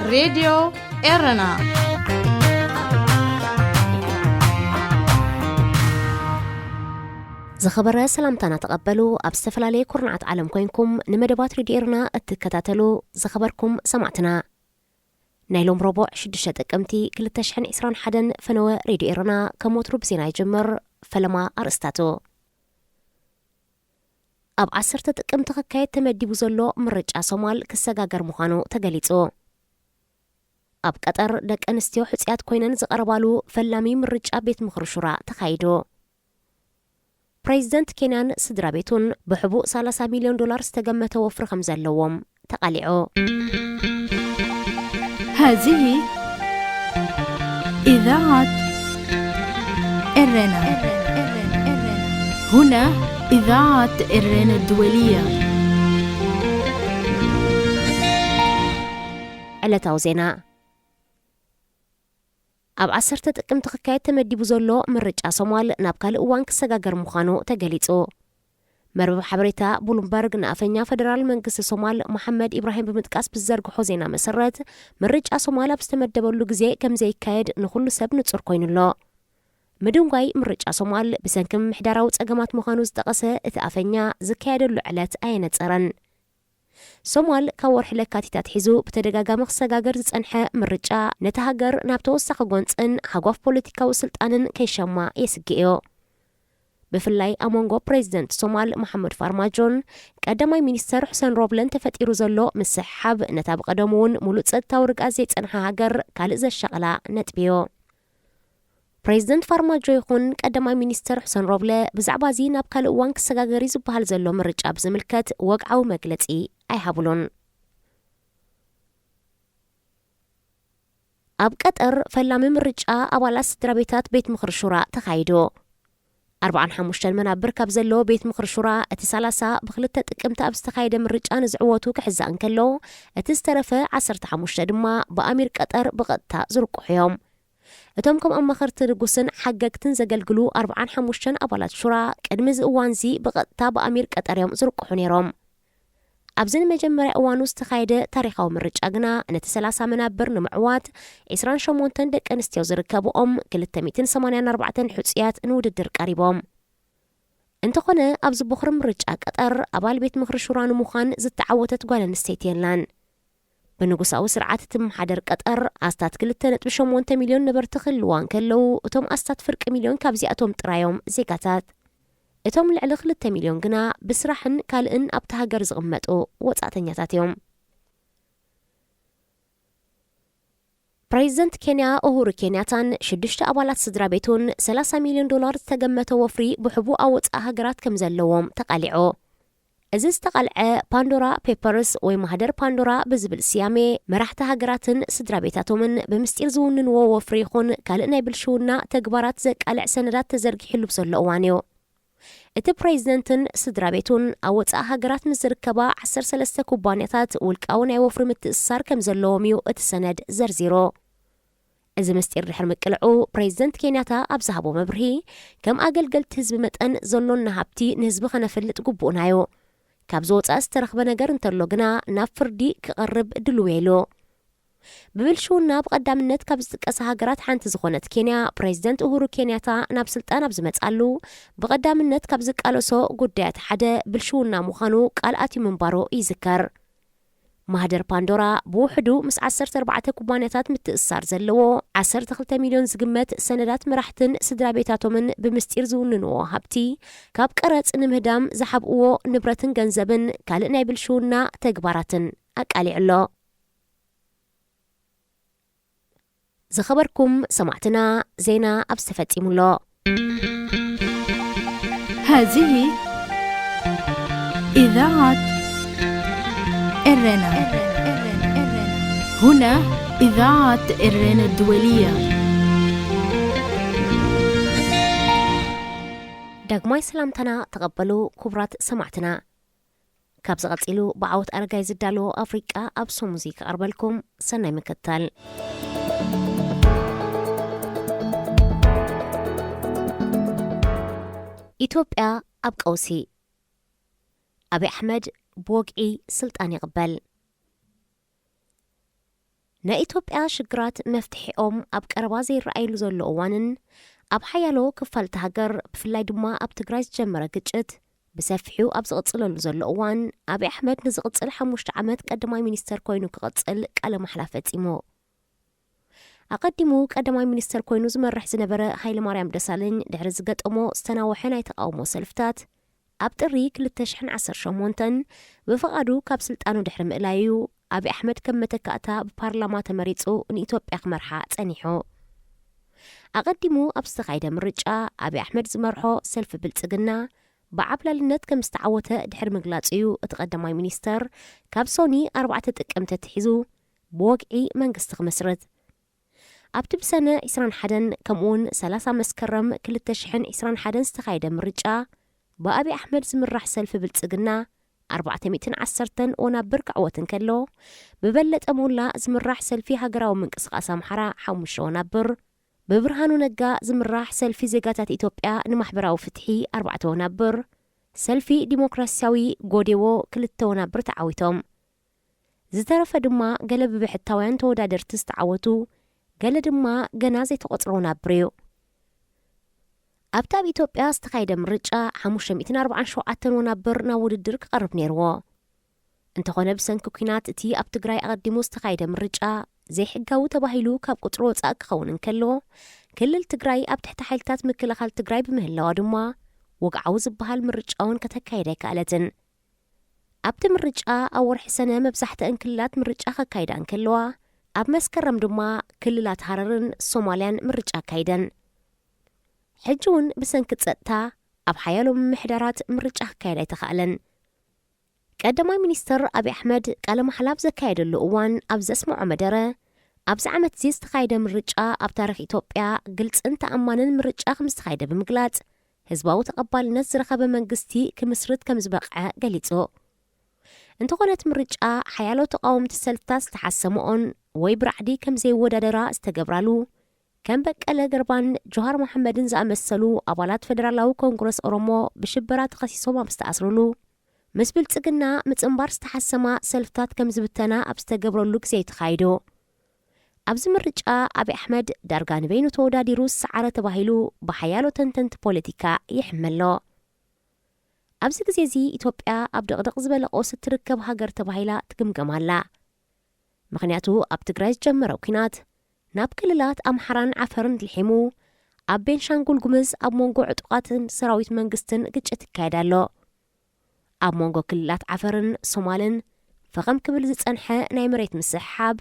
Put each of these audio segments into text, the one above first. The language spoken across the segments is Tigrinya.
راديو إيرنا زخبر سلامتنا تقبلوا أبستفلالي كورنعات عالم كوينكم نمدبات راديو إيرنا اتكتاتلو زخبركم سمعتنا نايلوم ربع شدشة أكمتي كل تشحن إسران حدن فنوى راديو إيرنا كموترو بزينا يجمر فلما أرستاتو أب عصرت تقمت خكاية تمدي بزولو مرجع صومال كساقاقر مخانو تقاليتو أب قطر دك أنستيو حسيات كوينن زقربالو فلامي مرجع بيت مخرشورا تخايدو بريزيدنت كينان سدرا بيتون بحبوق $30 مليون استقمت وفر 5 اللوم تقاليعو هذه إذاعة إيرنا هنا إذاعة إيرنا الدولية علتا وزينا أب عصرت تقمت خكاية تمدي بزولو مرجع صومال نابكال أوان كساقاقر مخانو تقاليتو مربب حبريتا بولمبرغ نافنيا فدرال منقس صومال محمد إبراهيم بمتقاس بزرق حوزينا مسرت مرجع صومال بستمدبولو غزي كم زي كايد نخلو سب نتصور كوينلو مدونغاي مرجع صومال بسنكم محداراو تقامات مخانو زدقسة اتافنيا زكايد اللعلات آينة تسرن صومال كور حلكاتيتات حيزو بتدقاقا مخساقاقر زنحة مرجع نتهاقر نابتوساق قونسن حقوف بوليتيكا وسلطانن كيشاما يسقيو بفلاي أمونغو بريزيدنت صومال محمد فارماجون قدماي مينيستر حسن روبلن تفتيرو زلو مسحاب نتاب قدمون مولوت سدتا ورقا زيت انها هاقر كالئز الشغلة نتبيو بريزيدنت فارماجو يخون قدماي مينيستر حسن روبلة بزعبازي ناب كالئوان كساقاقري زبهال زلو مرجع بزملكت وقعو مقلتي أي هابلون أب قطر فلامي مرجع أبالا سدرابيتات بيت مخرشورا تخايدو 45 منابر كاب زلو بيت مخرشورا اتسالاسا بخلطة تقمتا أبستخايدة مرجع نزعواتو كحزا انكلو اتسترفة 15 دما بأمير قطر بغطتا زرقو حيوم اتومكم أما خرط رقوسن حقاقتن زقلقلو 45 أبالات شورا كدمز اوانزي بغطتا بأمير قطر يوم زرقو حنيروم أبزن مجمرة أوانو استخايدة تاريخو مرجعنا نتسلاسا منابر نمعوات 28 دك أنستيو زركبو كل 284 حسيات نوددر قريبهم انتقنا أبز بخر مرجع قطر أبال بيت مخرشوران مخان زد تعوتت قوالا نستيتين لان بنقصاو سرعات تم حدر قطر أستات كل 3.8 مليون نبر تخلوان كلو وتم أستات فرق مليون كابزي أتوم ترايوم زيكاتات اتوم لعلى 3 مليون جنا بسرحن كالئن أبتهاجر زغمتو وطعتنياتاتيوم بريزيدنت كينيا أوهورو كينياتان شدشت أبالات صدرا بيتون $30 مليون تقمتو وفري بحبو أوت أهاجرات كمزلوهم تقالعو أزيز تقالع باندورا بيبرز ومهدر باندورا بزبل سيامي مرح تهاجراتن صدرا بيتاتومن بمستير زونن ووفريخون كالئنا يبلشونا تقبارات زك قالع سندات تزرق حلو بسلوانيو እቲ بريزيدنتن سدرا بيتون أوت هاجرات مزركبا 13 كوبانيات والكاو ናይ ወፍሪ ምትእስሳር ከም ዘለዎም እዩ እቲ ሰነድ ዘርዚሮ እዚ ምስጢር ድሕሪ ምቅልዑ ፕሬዚደንት ኬንያታ ኣብ ዝሃቦ መብርሂ ከም ኣገልገልቲ ህዝቢ መጠን ዘሎና ሃብቲ ንህዝቢ ከነፈልጥ ግቡእናዮ ካብ ዝወፃእ ዝተረኽበ ነገር እንተሎ ግና ናብ ፍርዲ ክቐርብ ድልው ኢሉ ببلشونا بقدامنت كاب زتقاس هاجرات حانت زخونت كينيا بريزيدنت أوهورو كينياتا ناب سلطان بزمصالو بقدامنت كاب زقالوسو غدايات حدا بلشونا مخانو قالاتي منبارو يذكر مهدر باندورا بوحدو مس 14 كوبانياتات متأثر زلو 12 مليون زقمت سندات مرحتن سدرا بيتاتومن بمستير زوننو هابتي كاب قرص نمهدام زحبقو نبرتن ገንዘብን ካልእ ናይ ብልሹና ተግባራትን ኣቃሊዕሎ زخبركم سمعتنا زينا أبستفتي ملو هذه إذاعة إيرنا هنا إذاعة إيرنا الدولية داغماي سلامتنا تقبلوا كبرات سمعتنا كابز غطيلو بعوت أرقاي زدالو أفريقيا أبسو موزيكا أربالكم سنة مكتال ኢትዮጵያ ኣብ ቀውሲ አብይ አሕመድ ቦግዒ ስልጣን ይቕበል ናይ ኢትዮጵያ ሽግራት መፍትሒኦም ኣብ ቀረባ ዘይረኣይሉ ዘሎ እዋንን ኣብ ሓያሎ ክፋልቲ ሃገር ብፍላይ ድማ ኣብ ትግራይ ዝጀመረ ግጭት ብሰፊሑ ኣብ ዝቕጽለሉ ዘሎ እዋን አብይ ኣሕመድ ንዝቕጽል 5 ዓመት ቀዳማይ ሚኒስተር ኮይኑ ክቕጽል ቃለ መሓላ ፈጺሙ ኣቀዲሙ ቀዳማይ ሚኒስተር ኮይኑ ዝመርሕ ዝነበረ ሃይለማርያም ደሳለኝ ድሕሪ ዝገጠሞ ዝተናወሐ ናይ ተቃውሞ ሰልፍታት ኣብ ጥሪ 2018 ብፈቃዱ ካብ ስልጣኑ ድሕሪ ምእላዩ አብይ ኣሕመድ ከም መተካእታ ብፓርላማ ተመሪጹ ንኢትዮጵያ ክመርሓ ጸኒሑ ኣቀዲሙ ኣብ ዝተኻይደ ምርጫ አብይ ኣሕመድ ዝመርሖ ሰልፊ ብልጽግና ብዓብላልነት ከም ዝተዓወተ ድሕሪ ምግላጽዩ እቲ ቀዳማይ ሚኒስተር ካብ ሶኒ 4 ጥቅምቲ ትሒዙ ብወግዒ መንግስቲ ክመስርት ኣብቲ ብሰነ 21 ከምኡውን 30 መስከረም 2021 ዝተኻይደ ምርጫ ብአብይ ኣሕመድ ዝምራሕ ሰልፊ ብልጽግና 410 ወናብር ክዕወትን ከሎ ብበለጠ ሞላ ዝምራሕ ሰልፊ ሃገራዊ ምንቅስቃስ ኣምሓራ 5 ወናብር ብብርሃኑ ነጋ ዝምራሕ ሰልፊ ዜጋታት ኢትዮጵያ ንማሕበራዊ ፍትሒ 4 ወናብር ሰልፊ ዲሞክራሲያዊ ጎዴዎ 2 ወናብር ተዓዊቶም ዝተረፈ ድማ ገለ ብብሕታውያን ተወዳደርቲ ዝተዓወቱ ገለ ድማ ገና ዘይተቆጽሮ ወናብር እዩ ኣብታ ኣብ ኢትዮጵያ ዝተኻይደ ምርጫ 547 ወናብር ናብ ውድድር ክቐርብ ነይርዎ እንተኾነ ብሰንኪ ኩናት እቲ ኣብ ትግራይ ኣቀዲሙ ዝተኻይደ ምርጫ ዘይሕጋዊ ተባሂሉ ካብ ቁጥሩ ወጻእ ክኸውን እንከሎ ክልል ትግራይ ኣብ ትሕቲ ሓይልታት ምክልኻል ትግራይ ብምህላዋ ድማ ወግዓዊ ዝበሃል ምርጫውን ከተካይደ ኣይከኣለትን ኣብቲ ምርጫ ኣብ ወርሒ ሰነ መብዛሕትአን ክልላት ምርጫ ከካይዳ እንከለዋ ኣብ መስከረም ድማ ክልላት ሃረርን ሶማልያን ምርጫ ካይደን ሕጂ እውን ብሰንኪ ጸጥታ ኣብ ሓያሎ ምምሕዳራት ምርጫ ክካየድ ኣይተኻእለን ቀዳማይ ሚኒስተር አብይ ኣሕመድ ቃለ መሓላ ዘካየደሉ እዋን ኣብ ዘስምዖ መደረ ኣብዚ ዓመት እዚ ዝተኻይደ ምርጫ ኣብ ታሪኽ ኢትዮጵያ ግልጽን ተኣማንን ምርጫ ከም ዝተኻይደ ብምግላጽ ህዝባዊ ተቐባልነት ዝረኸበ መንግስቲ ክምስርት ከም ዝበቕዐ ገሊጹ እንተኾነት ምርጫ ሓያሎ ተቃወምቲ ሰልፍታት ዝተሓሰምኦን ወይ ብራዕዲ ከም ዘይወዳደራ ዝተገብራሉ ከም በቀለ ገርባን ጆሃር መሐመድን ዝኣመሰሉ ኣባላት ፌደራላዊ ኮንግረስ ኦሮሞ ብሽበራ ተኸሲሶም ኣብ ዝተኣስሩሉ ምስ ብልጽግና ምጽምባር ዝተሓሰማ ሰልፍታት ከም ዝብተና ኣብ ዝተገብረሉ ግዜ ተኻይዶ ኣብዚ ምርጫ አብይ ኣሕመድ ዳርጋ ንበይኑ ተወዳዲሩ ሰዓረ ተባሂሉ ብሓያሎ ተንተንቲ ፖለቲካ ይሕመሎ ኣብዚ ግዜ እዚ ኢትዮጵያ ኣብ ደቕደቕ ዝበለ ቀውሲ ትርከብ ሃገር ተባሂላ ትግምገማላ ምክንያቱ ኣብ ትግራይ ዝጀመረው ኩናት ናብ ክልላት ኣምሓራን ዓፈርን ድልሒሙ ኣብ ቤንሻንጉል ጉምዝ ኣብ መንጎ ዕጡቃትን ሰራዊት መንግስትን ግጭት ይካየዳሎ ኣብ መንጎ ክልላት ዓፈርን ሶማልን ፈኸም ክብል ዝጸንሐ ናይ መሬት ምስሕሓብ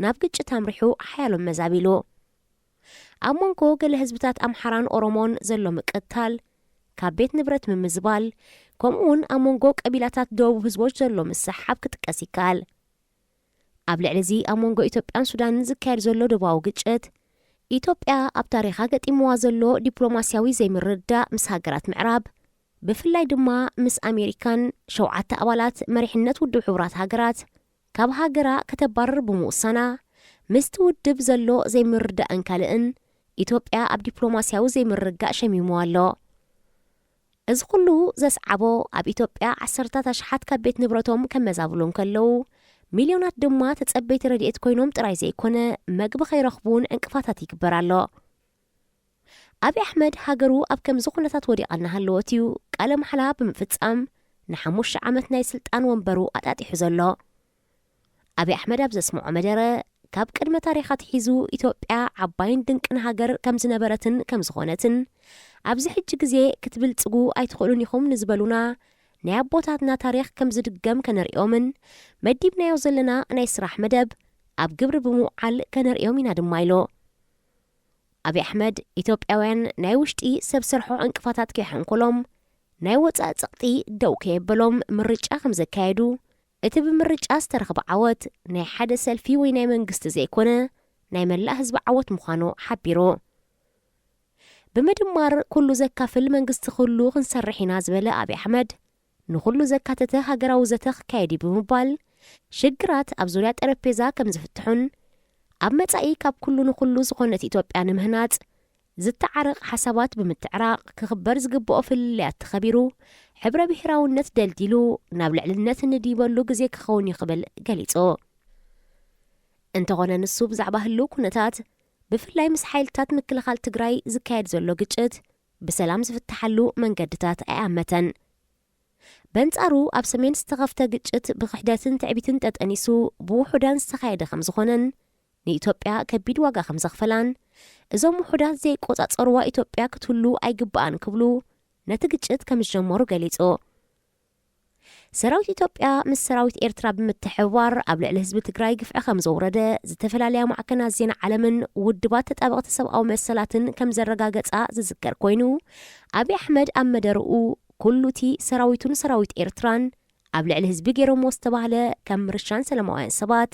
ናብ ግጭት ኣምሪሑ ሓያሎም መዛቢሉ ኣብ መንጎ ገለ ህዝብታት ኣምሓራን ኦሮሞን ዘሎ ምቅታል ካብ ቤት ንብረት ምምዝባል ከምኡውን ኣብ መንጎ ቀቢላታት ደቡብ ህዝቦች ዘሎ ምስሕሓብ ክጥቀስ ይከኣል ኣብ ልዕሊ እዚ ኣብ መንጎ ኢትዮጵያን ሱዳንን ዝካየድ ዘሎ ደባዊ ግጭት ኢትዮጵያ ኣብ ታሪኻ ገጢምዋ ዘሎ ዲፕሎማስያዊ ዘይምርዳእ ምስ ሃገራት ምዕራብ ብፍላይ ድማ ምስ ኣሜሪካን 7 ኣባላት መሪሕነት ውድብ ሕቡራት ሃገራት ካብ ሃገራ ከተባረር ብምውሳና ምስቲ ውድብ ዘሎ ዘይምርዳእን ካልእን ኢትዮጵያ ኣብ ዲፕሎማስያዊ ዘይምርጋእ ሸሚሙ ኣሎ እዚ ኩሉ ዘስዓቦ ኣብ ኢትዮጵያ 10 ኣሽሓት ካብ ቤት ንብረቶም ከመዛብሎም ከለው ሚልዮናት ድማ ተጸበይቲ ረድኤት ኮይኖም ጥራይ ዘይኮነ መግቢ ኸይረኽቡን ዕንቅፋታት ይግበር ኣሎ አብይ ኣሕመድ ሃገሩ ኣብ ከምዚ ኩነታት ወዲቓና ሃለወት እዩ ቃለ መሓላ ብምፍጻም ን5 ዓመት ናይ ስልጣን ወንበሩ ኣጣጢሑ ዘሎ አብይ ኣሕመድ ኣብ ዘስምዖ መደረ ካብ ቅድመ ታሪኻት ሒዙ ኢትዮጵያ ዓባይን ድንቅን ሃገር ከም ዝነበረትን ከም ዝኾነትን ኣብዚ ሕጂ ግዜ ክትብልጽጉ ኣይትኽእሉን ኢኹም ንዝበሉና ናይ ኣቦታትና ታሪኽ ከም ዝድገም ከነሪኦምን መዲብናዮ ዘለና ናይ ስራሕ መደብ ኣብ ግብሪ ብምውዓል ከነሪኦም ኢና ድማ ኢሎ አብይ ኣሕመድ ኢትዮጵያውያን ናይ ውሽጢ ሰብ ስርሖ ዕንቅፋታት ከይሕንኩሎም ናይ ወፃእ ጸቕጢ ደው ከየበሎም ምርጫ ከም ዘካየዱ እቲ ብምርጫ ዝተረኸበ ዓወት ናይ ሓደ ሰልፊ ወይ ናይ መንግስቲ ዘይኮነ ናይ መላእ ህዝቢ ዓወት ምዃኑ ሓቢሩ ብምድማር ኩሉ ዘካፍል መንግስቲ ኩሉ ክንሰርሕ ኢና ዝበለ አብይ ኣሕመድ ንኩሉ ዘካተተ ሃገራዊ ዘተ ክካየድ ብምባል ሽግራት ኣብ ዙርያ ጠረጴዛ ከም ዝፍትሑን ኣብ መጻኢ ካብ ኩሉ ንኩሉ ዝኾነት ኢትዮጵያ ንምህናጽ ዝተዓረቕ ሓሳባት ብምትዕራቕ ክኽበር ዝግብኦ ፍልልያት ተኸቢሩ ሕብረ ብሔራውነት ደልዲሉ ናብ ልዕልነት ንዲበሉ ግዜ ክኸውን ይኽብል ገሊጹ እንተኾነ ንሱ ብዛዕባ ህሉ ኩነታት ብፍላይ ምስ ሓይልታት ምክልኻል ትግራይ ዝካየድ ዘሎ ግጭት ብሰላም ዝፍትሓሉ መንገድታት ኣያመተን በንጻሩ ኣብ ሰሜን ዝተኸፍተ ግጭት ብክሕደትን ትዕቢትን ተጠኒሱ ብውሑዳን ዝተኻየደ ከም ዝኾነን ንኢትዮጵያ ከቢድ ዋጋ ከም ዘኽፈላን እዞም ውሑዳት ዘይቆጻጸርዋ ኢትዮጵያ ክትህሉ ኣይግባኣን ክብሉ ነቲ ግጭት ከም ዝጀመሩ ገሊጹ ሰራዊት ኢትዮጵያ ምስ ሰራዊት ኤርትራ ብምትሕብባር ኣብ ልዕሊ ህዝቢ ትግራይ ግፍዒ ከም ዘውረደ ዝተፈላለያ ማዕከናት ዜና ዓለምን ውድባት ተጣበቕቲ ሰብኣዊ መሰላትን ከም ዘረጋገጻ ዝዝከር ኮይኑ ኣብይ ኣሕመድ ኣብ መደርኡ ኩሉቲ ሰራዊቱን ሰራዊት ኤርትራን ኣብ ልዕሊ ህዝቢ ገይሮሞ ዝተባህለ ከም ምርሻን ሰላማውያን ሰባት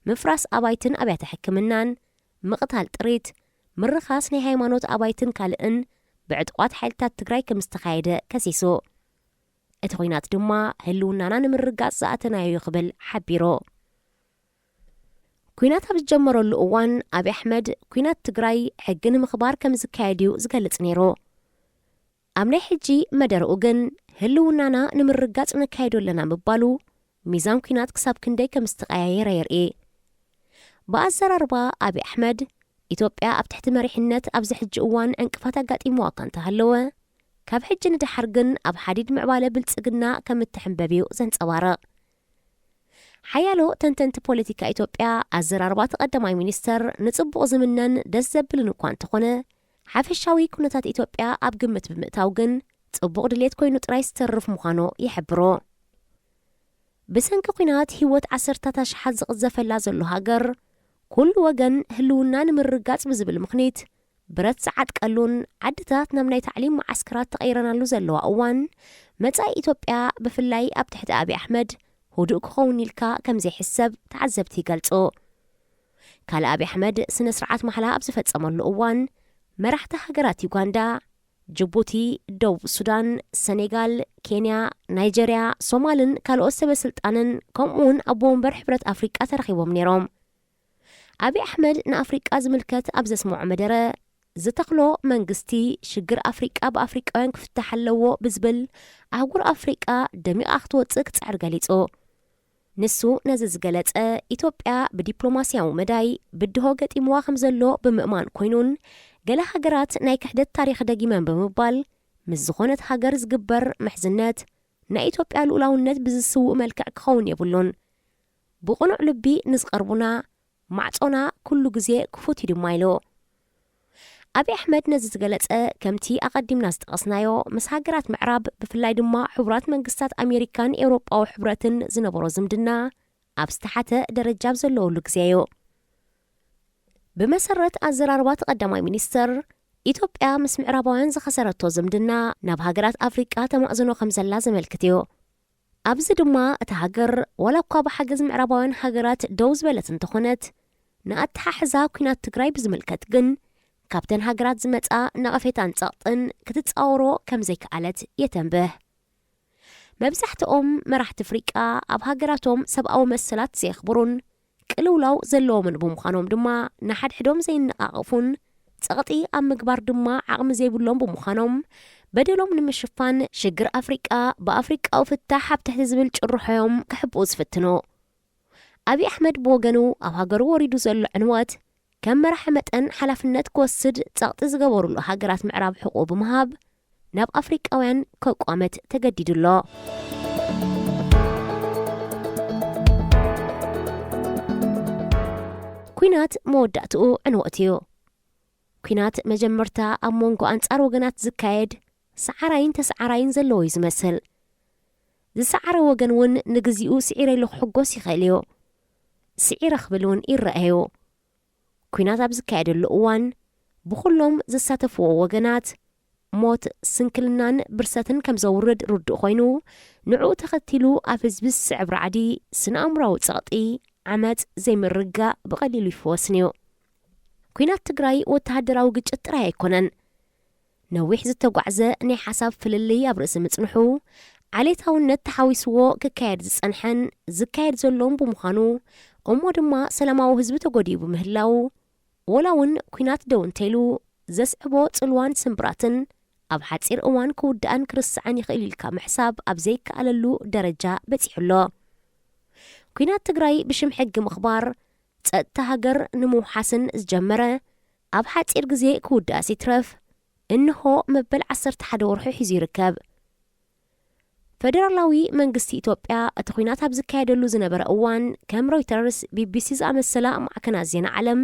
ምፍራስ ኣባይትን ኣብያተ ሕክምናን ምቕታል ጥሪት ምርኻስ ናይ ሃይማኖት ኣባይትን ካልእን ብዕጥቋት ሓይልታት ትግራይ ከም ዝተኻየደ ከሲሱ እቲ ኹናት ድማ ህልውናና ንምርጋጽ ዝኣተናዮ ክብል ሓቢሮ ኩናት ኣብ ዝጀመረሉ እዋን ኣብይ ኣሕመድ ኩናት ትግራይ ሕጊ ንምኽባር ከም ዝካየድ እዩ ዝገልጽ ነይሩ ኣብ ናይ ሕጂ መደርኡ ግን ህልውናና ንምርጋጽ ንካየዶ ኣለና ምባሉ ሚዛን ኩናት ክሳብ ክንደይ ከም ዝተቐያየረ የርኢ ብኣዘራርባ ኣብይ ኣሕመድ ኢትዮጵያ ኣብ ትሕቲ መሪሕነት ኣብዚ ሕጂ እዋን ዕንቅፋት ኣጋጢምዋ እኳ እንተሃለወ ካብ ሕጂ ንድሓር ግን ኣብ ሓዲድ ምዕባለ ብልጽግና ከም እትሕንበብ እዩ ዘንጸባርቕ ሓያሎ ተንተንቲ ፖለቲካ ኢትዮጵያ ኣዘራርባ ተቐዳማይ ሚኒስተር ንጽቡቕ ዝምነን ደስ ዘብልን እኳ እንተኾነ ሓፈሻዊ ኩነታት ኢትዮጵያ ኣብ ግምት ብምእታው ግን ጽቡቕ ድሌት ኮይኑ ጥራይ ዝተርፍ ምዃኑ ይሕብሮ ብሰንኪ ኩናት ህይወት ዓሰርታት ኣሽሓት ዝቕዘፈላ ዘሎ ሃገር ኩሉ ወገን ህልውና ንምርጋጽ ብዝብል ምኽኒት ብረት ዝዓጥቀሉን ዓድታት ናብ ናይ ታዕሊም ማዓስከራት ተቐይረናሉ ዘለዋ እዋን መጻኢ ኢትዮጵያ ብፍላይ ኣብ ትሕቲ ኣብይ ኣሕመድ ህዱእ ክኸውን ኢልካ ከም ዘይሕሰብ ተዓዘብቲ ይገልጹ ካልእ ኣብይ ኣሕመድ ስነ ስርዓት ማሕላ ኣብ ዝፈጸመሉ እዋን መራሕቲ ሃገራት ዩጋንዳ ጅቡቲ ደቡብ ሱዳን ሰኔጋል ኬንያ ናይጀርያ ሶማልን ካልኦት ሰበስልጣንን ከምኡውን ኣብ ወንበር ሕብረት ኣፍሪቃ ተረኺቦም ነይሮም ኣብይ ኣሕመድ ንኣፍሪቃ ዝምልከት ኣብ ዘስምዖ መደረ ዝተኽሎ መንግስቲ ሽግር ኣፍሪቃ ብኣፍሪቃውያን ክፍታሕ ኣለዎ ብዝብል ኣህጉር ኣፍሪቃ ደሚቓ ክትወፅእ ክፅዕር ገሊጹ ንሱ ነዚ ዝገለጸ ኢትዮጵያ ብዲፕሎማስያዊ መዳይ ብድሆ ገጢምዋ ከም ዘሎ ብምእማን ኮይኑን ገለ ሃገራት ናይ ክሕደት ታሪኽ ደጊመን ብምባል ምስ ዝኾነት ሃገር ዝግበር ምሕዝነት ናይ ኢትዮጵያ ልኡላውነት ብዝስውእ መልክዕ ክኸውን የብሉን ብቕኑዕ ልቢ ንዝቐርቡና ማዕጾና ኩሉ ግዜ ክፉት እዩ ድማ ኢሉ ኣብይ ኣሕመድ ነዚ ዝገለጸ ከምቲ ኣቐዲምና ዝጠቐስናዮ ምስ ሃገራት ምዕራብ ብፍላይ ድማ ሕቡራት መንግስታት ኣሜሪካን ኤውሮጳዊ ሕብረትን ዝነበሮ ዝምድና ኣብ ዝተሓተ ደረጃ ዘለወሉ ግዜ እዩ ብመሰረት ኣዘራርባ ተቐዳማይ ሚኒስተር ኢትዮጵያ ምስ ምዕራባውያን ዝኸሰረቶ ዝምድና ናብ ሃገራት ኣፍሪቃ ተማእዝኖ ከም ዘላ ዘመልክት እዩ ኣብዚ ድማ እቲ ሃገር ወላ እኳ ብሓገዝ ምዕራባውያን ሃገራት ደው ዝበለት እንተኾነት ንኣተሓሕዛ ኩናት ትግራይ ብዝምልከት ግን ካብተን ሃገራት ዝመጻ ነቐፌታን ጸቕጥን ክትጻወሮ ከም ዘይከኣለት የተንብህ መብዛሕትኦም መራሕቲ ኣፍሪቃ ኣብ ሃገራቶም ሰብኣዊ መሰላት ዘየኽብሩን ቅልውላው ዘለዎምን ብምዃኖም ድማ ንሓድሕዶም ዘይነቓቕፉን ጸቕጢ ኣብ ምግባር ድማ ዓቕሚ ዘይብሎም ብምዃኖም በደሎም ንምሽፋን ሽግር ኣፍሪቃ ብኣፍሪቃዊ ፍታሕ ኣብ ትሕቲ ዝብል ጭርሖዮም ክሕብኡ ዝፍትኑ ኣብይ ኣሕመድ ብወገኑ ኣብ ሃገሩ ወሪዱ ዘሎ ዕንወት ከም መራሒ መጠን ሓላፍነት ክወስድ ጸቕጢ ዝገበሩሉ ሃገራት ምዕራብ ሕቁ ብምሃብ ናብ ኣፍሪቃውያን ከቋመት ተገዲዱሎ ኩናት መወዳእትኡ ዕንወት እዩ ኩናት መጀመርታ ኣብ መንጎ ኣንጻር ወገናት ዝካየድ ሰዓራይን ተሰዓራይን ዘለዎ እዩ ዝመስል ዝሰዓረ ወገን እውን ንግዚኡ ስዒረ ኢሉ ክሕጎስ ይኽእል እዩ ስዒረ ክብል እውን ይረአዩ ኩናት ኣብ ዝካየደሉ እዋን ብኩሎም ዝሳተፍዎ ወገናት ሞት ስንክልናን ብርሰትን ከም ዘውርድ ርዱእ ኮይኑ ንዕኡ ተኸቲሉ ኣብ ህዝቢ ዝስዕብ ራዕዲ ስነኣእምራዊ ጸቕጢ ዓመፅ ዘይምርጋእ ብቐሊሉ ይፍወስን እዩ ኩናት ትግራይ ወተሃደራዊ ግጭት ጥራይ ኣይኮነን ነዊሕ ዝተጓዕዘ ናይ ሓሳብ ፍልልይ ኣብ ርእሲ ምጽንሑ ዓሌታውነት ተሓዊስዎ ክካየድ ዝጸንሐን ዝካየድ ዘሎም ብምዃኑ እሞ ድማ ሰላማዊ ህዝቢ ተጎዲኡ ብምህላው ወላውን ኩናት ደው እንተይሉ ዘስዕቦ ጽልዋን ስምብራትን ኣብ ሓፂር እዋን ክውድኣን ክርስዓን ይኽእል ኢልካ ምሕሳብ ኣብ ዘይከኣለሉ ደረጃ በፂሑሎ ኩናት ትግራይ ብሽም ሕጊ ምኽባር ጸጥታ ሃገር ንምውሓስን ዝጀመረ ኣብ ሓጺር ግዜ ክውዳእስ ይትረፍ እንሆ መበል 11 ወርሒ ሒዙ ይርከብ። ፌደራላዊ መንግስቲ ኢትዮጵያ እቲ ኩናት ኣብ ዝካየደሉ ዝነበረ እዋን ከም ሮይተርስ፣ ቢቢሲ ዝኣመሰላ ማዕከናት ዜና ዓለም፣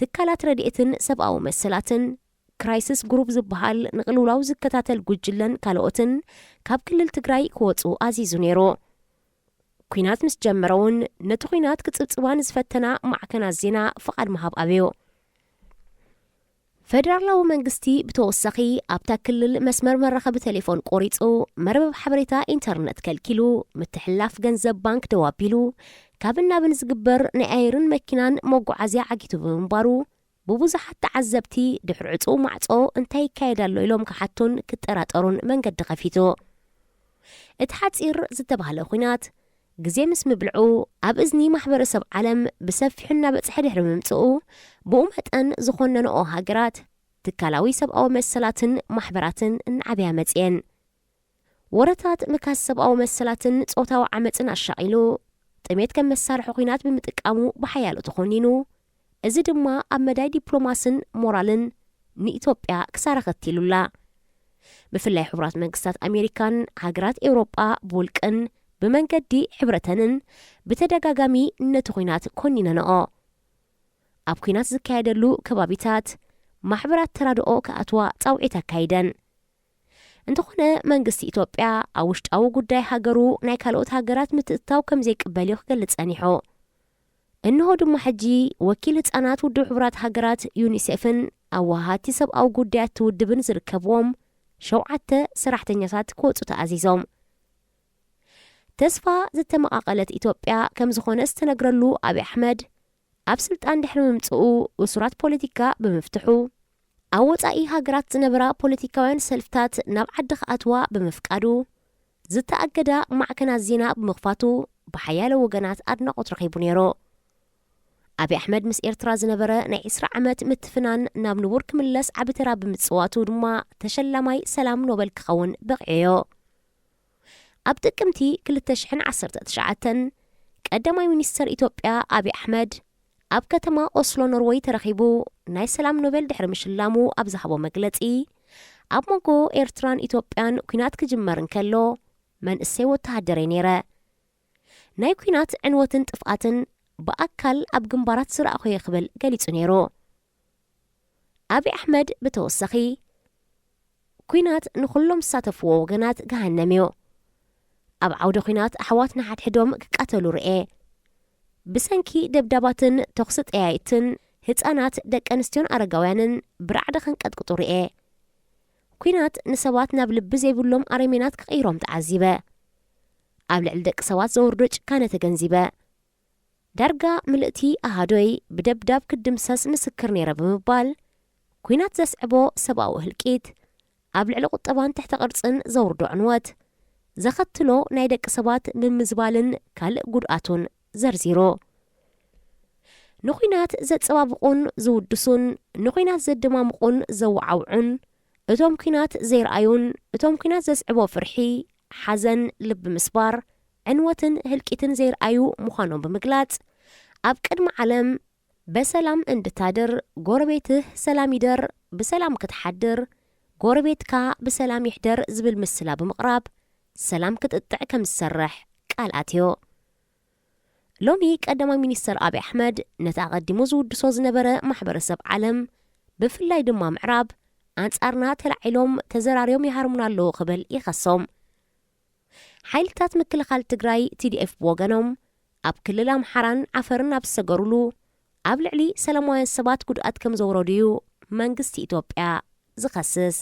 ትካላት ረድኤትን ሰብኣዊ መሰላትን ክራይሲስ ግሩፕ ዝበሃል ንቕልውላው ዝከታተል ጉጅለን ካልኦትን ካብ ክልል ትግራይ ክወፁ ኣዚዙ ነይሩ። ኩናት ምስ ጀመረውን ነቲ ኩናት ክጽብጽባን ዝፈተና ማዕከናት ዜና ፍቓድ ምሃብ ኣብዮ። ፌደራላዊ መንግስቲ ብተወሳኺ ኣብታ ክልል መስመር መራኸቢ ቴሌፎን ቆሪጹ፣ መርበብ ሓበሬታ ኢንተርነት ከልኪሉ፣ ምትሕልላፍ ገንዘብ ባንክ ደው ኣቢሉ፣ ካብን ናብን ዝግበር ናይ ኣየርን መኪናን መጓዓዝያ ዓጊቱ ብምንባሩ ብብዙሓት ተዓዘብቲ ድሕሪ ዕፁ ማዕጾ እንታይ ይካየድ ኣሎ ኢሎም ክሓቱን ክጠራጠሩን መንገዲ ኸፊቱ። እቲ ሓፂር ዝተባህለ ኩናት ግዜ ምስ ምብልዑ ኣብ እዝኒ ማሕበረሰብ ዓለም ብሰፊሕና በጽሐ ድሕሪ ምምጽኡ ብኡ መጠን ዝኾነንኦ ሃገራት ትካላዊ ሰብኣዊ መሰላትን ማሕበራትን እናዓብያ መጽየን። ወረታት ምካስ ሰብኣዊ መሰላትን ጾታዊ ዓመፅን ኣሻቒሉ ጥሜት ከም መሳርሒ ኩናት ብምጥቃሙ ብሓያሉ ተኾኒኑ፣ እዚ ድማ ኣብ መዳይ ዲፕሎማስን ሞራልን ንኢትዮጵያ ክሳረ ኸቲሉላ። ብፍላይ ሕቡራት መንግስታት ኣሜሪካን ሃገራት ኤውሮጳ ብውልቅን ብመንገዲ ሕብረተንን ብተደጋጋሚ ነቲ ኩናት ኮኒነንኦ። ኣብ ኩናት ዝካየደሉ ከባቢታት ማሕበራት ተራድኦ ከኣትዋ ጻውዒት ኣካይደን። እንተኾነ መንግስቲ ኢትዮጵያ ኣብ ውሽጣዊ ጉዳይ ሃገሩ ናይ ካልኦት ሃገራት ምትእትታው ከም ዘይቅበል ክገልጽ ጸኒሑ። እንሆ ድማ ሕጂ ወኪል ህፃናት ውድብ ሕቡራት ሃገራት ዩኒሴፍን ኣብ ወሃቲ ሰብኣዊ ጉዳያት ትውድብን ዝርከብዎም 7 ሰራሕተኛታት ክወፁ ተኣዚዞም። ተስፋ ዝተመቓቐለት ኢትዮጵያ ከም ዝኾነ ዝተነግረሉ ኣብይ ኣሕመድ ኣብ ስልጣን ድሕሪ ምምጽኡ እሱራት ፖለቲካ ብምፍትሑ ኣብ ወጻኢ ሃገራት ዝነበራ ፖለቲካውያን ሰልፍታት ናብ ዓዲ ክኣትዋ ብምፍቃዱ ዝተኣገዳ ማዕከናት ዜና ብምኽፋቱ ብሓያለ ወገናት ኣድናቖት ረኺቡ ነይሩ። ኣብይ ኣሕመድ ምስ ኤርትራ ዝነበረ ናይ 20 ዓመት ምትፍናን ናብ ንቡር ክምለስ ዓቢ ተራ ብምጽዋቱ ድማ ተሸላማይ ሰላም ኖበል ክኸውን በቕዕዮ። ኣብ ጥቅምቲ 2019 ቀዳማይ ሚኒስተር ኢትዮጵያ ኣብይ ኣሕመድ ኣብ ከተማ ኦስሎ ኖርዌይ ተረኺቡ ናይ ሰላም ኖበል ድሕሪ ምሽላሙ ኣብ ዝሃቦ መግለጺ ኣብ መንጎ ኤርትራን ኢትዮጵያን ኩናት ክጅመር እንከሎ መንእሰይ ወተሃደረ ነይረ። ናይ ኩናት ዕንወትን ጥፍኣትን ብኣካል ኣብ ግንባራት ዝረኣኾ ክብል ገሊጹ ነይሩ። ኣብይ ኣሕመድ ብተወሳኺ ኩናት ንኹሎም ዝሳተፍዎ ወገናት ገሃነም እዩ። ኣብ ዓውደ ኩናት ኣሕዋት ንሓድሕዶም ክቃተሉ ርኤ። ብሰንኪ ደብዳባትን ተኽሲ ጠያይትን ህፃናት ደቂ ኣንስትዮን ኣረጋውያንን ብራዕዲ ክንቀጥቅጡ ርኤ። ኩናት ንሰባት ናብ ልቢ ዘይብሎም ኣረሜናት ክቕይሮም ተዓዚበ። ኣብ ልዕሊ ደቂ ሰባት ዘወርዶ ጭካነ ተገንዚበ። ዳርጋ ምልእቲ ኣሃዶይ ብደብዳብ ክድምሰስ ምስክር ነይረ ብምባል ኩናት ዘስዕቦ ሰብኣዊ ህልቂት ኣብ ልዕሊ ቁጠባን ትሕተ ቅርጽን ዘውርዶ ዕንወት ዘኸትሎ ናይ ደቂ ሰባት ብምዝባልን ካልእ ጉድኣቱን ዘርዚሮ። ንኩናት ዘጸባብቑን ዝውድሱን ንኩናት ዘደማምቑን ዘወዓውዑን እቶም ኩናት ዘይረኣዩን እቶም ኩናት ዘስዕቦ ፍርሒ፣ ሓዘን፣ ልቢ ምስባር፣ ዕንወትን ህልቂትን ዘይረኣዩ ምዃኖም ብምግላጽ ኣብ ቅድሚ ዓለም በሰላም እንድታድር ጎረቤትህ ሰላም ይደር፣ ብሰላም ክትሓድር ጎረቤትካ ብሰላም ይሕደር ዝብል ምስላ ብምቕራብ ሰላም ክትጥዕ ከም ዝሰርሕ ቃል ኣትዮ። ሎሚ ቀዳማይ ሚኒስተር ኣብይ ኣሕመድ ነቲ ኣቐዲሙ ዝውድሶ ዝነበረ ማሕበረሰብ ዓለም ብፍላይ ድማ ምዕራብ ኣንጻርና ተላዒሎም ተዘራርዮም ይሃርሙና ኣለዉ ክብል ይኸሶም። ሓይልታት ምክልኻል ትግራይ TDF ብወገኖም ኣብ ክልል ኣምሓራን ዓፈርን ኣብ ዝሰገሩሉ ኣብ ልዕሊ ሰላማውያን ሰባት ጉድኣት ከም ዘውረድዩ መንግስቲ ኢትዮጵያ ዝኸስስ።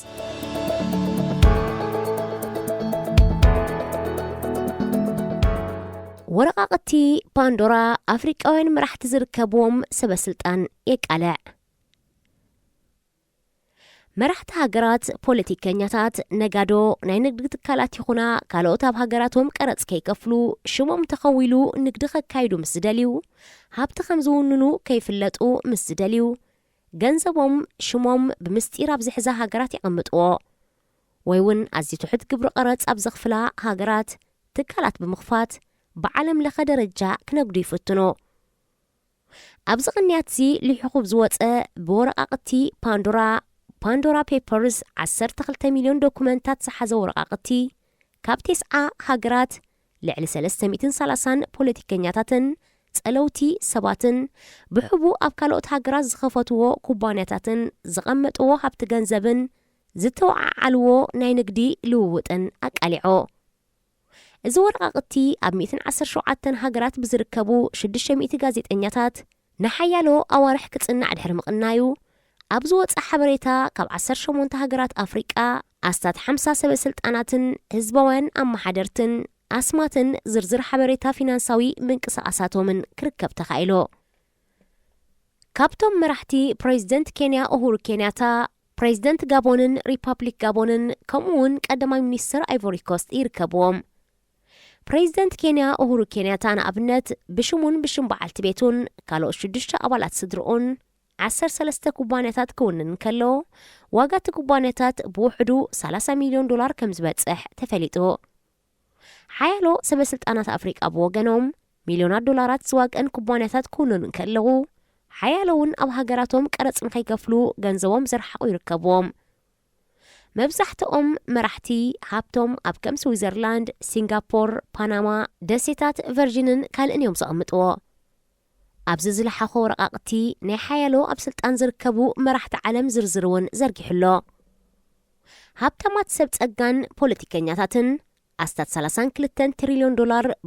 ወረቓቕቲ ፓንዶራ ኣፍሪቃውያን መራሕቲ ዝርከብዎም ሰበስልጣን የቃልዕ። መራሕቲ ሃገራት፣ ፖለቲከኛታት፣ ነጋዶ፣ ናይ ንግዲ ትካላት ይኹና ካልኦት ኣብ ሃገራቶም ቀረጽ ከይከፍሉ ሽሞም ተኸዊሉ ንግዲ ከካይዱ ምስ ዝደልዩ ሃብቲ ከም ዝውንኑ ከይፍለጡ ምስ ዝደልዩ ገንዘቦም ሽሞም ብምስጢር ኣብ ዝሕዛ ሃገራት ይቐምጥዎ ወይ እውን ኣዝዩ ትሑት ግብሪ ቀረጽ ኣብ ዘኽፍላ ሃገራት ትካላት ብምኽፋት ብዓለም ለኸ ደረጃ ክነግዱ ይፍትኑ። ኣብዚ ቅንያት እዚ ልሕኹብ ዝወፀ ብወረቃቅቲ ፓንዶራ ፔፐርስ 12 ሚሊዮን ዶኩመንታት ዝሓዘ ወረቃቅቲ ካብ 9 ሃገራት ልዕሊ 330 ፖለቲከኛታትን ጸለውቲ ሰባትን ብሕቡ ኣብ ካልኦት ሃገራት ዝኸፈትዎ ኩባንያታትን ዝቐመጥዎ ሃብቲ ገንዘብን ዝተወዓዓልዎ ናይ ንግዲ ልውውጥን ኣቃሊዖ። እዚ ወረቃቅቲ ኣብ 117 ሃገራት ብዝርከቡ 600 ጋዜጠኛታት ንሓያሎ ኣዋርሕ ክጽናዕ ድሕሪ ምቕናዩ ኣብ ዝወፅእ ሓበሬታ ካብ 18 ሃገራት ኣፍሪቃ ኣስታት 50 ሰበስልጣናትን ህዝባውያን ኣመሓደርትን ኣስማትን ዝርዝር ሓበሬታ ፊናንሳዊ ምንቅስቓሳቶምን ክርከብ ተኻኢሎ። ካብቶም መራሕቲ ፕሬዚደንት ኬንያ ኡሁሩ ኬንያታ፣ ፕሬዚደንት ጋቦንን ሪፐብሊክ ጋቦንን ከምኡውን ቀዳማይ ሚኒስትር አይቮሪ ኮስት ይርከብዎም። ፕሬዚደንት ኬንያ ኡሁሩ ኬንያታ ንኣብነት ብሽሙን ብሽም በዓልቲ ቤቱን ካልኦት 6 ኣባላት ስድርኡን 13 ኩባንያታት ክውንን ከሎ ዋጋ እቲ ኩባንያታት ብውሕዱ $30 ሚሊዮን ከም ዝበጽሕ ተፈሊጡ። ሓያሎ ሰበስልጣናት ኣፍሪቃ ብወገኖም ሚሊዮናት ዶላራት ዝዋግአን ኩባንያታት ክውንኑ ከለዉ ሓያሎውን ኣብ ሃገራቶም ቀረጽ ንኸይከፍሉ ገንዘቦም ዘርሓቑ ይርከብዎም። መብዛሕትኦም መራሕቲ ሃብቶም ኣብ ከም ስዊዘርላንድ፣ ሲንጋፖር፣ ፓናማ፣ ደሴታት ቨርጂንን ካልእን እዮም ዘቐምጥዎ። ኣብዚ ዝለሓኾ ወረቃቅቲ ናይ ሓያሎ ኣብ ስልጣን ዝርከቡ መራሕቲ ዓለም ዝርዝር እውን ዘርጊሕሎ። ሃብታማት ሰብ ጸጋን ፖለቲከኛታትን ኣስታት $32 ትሪልዮን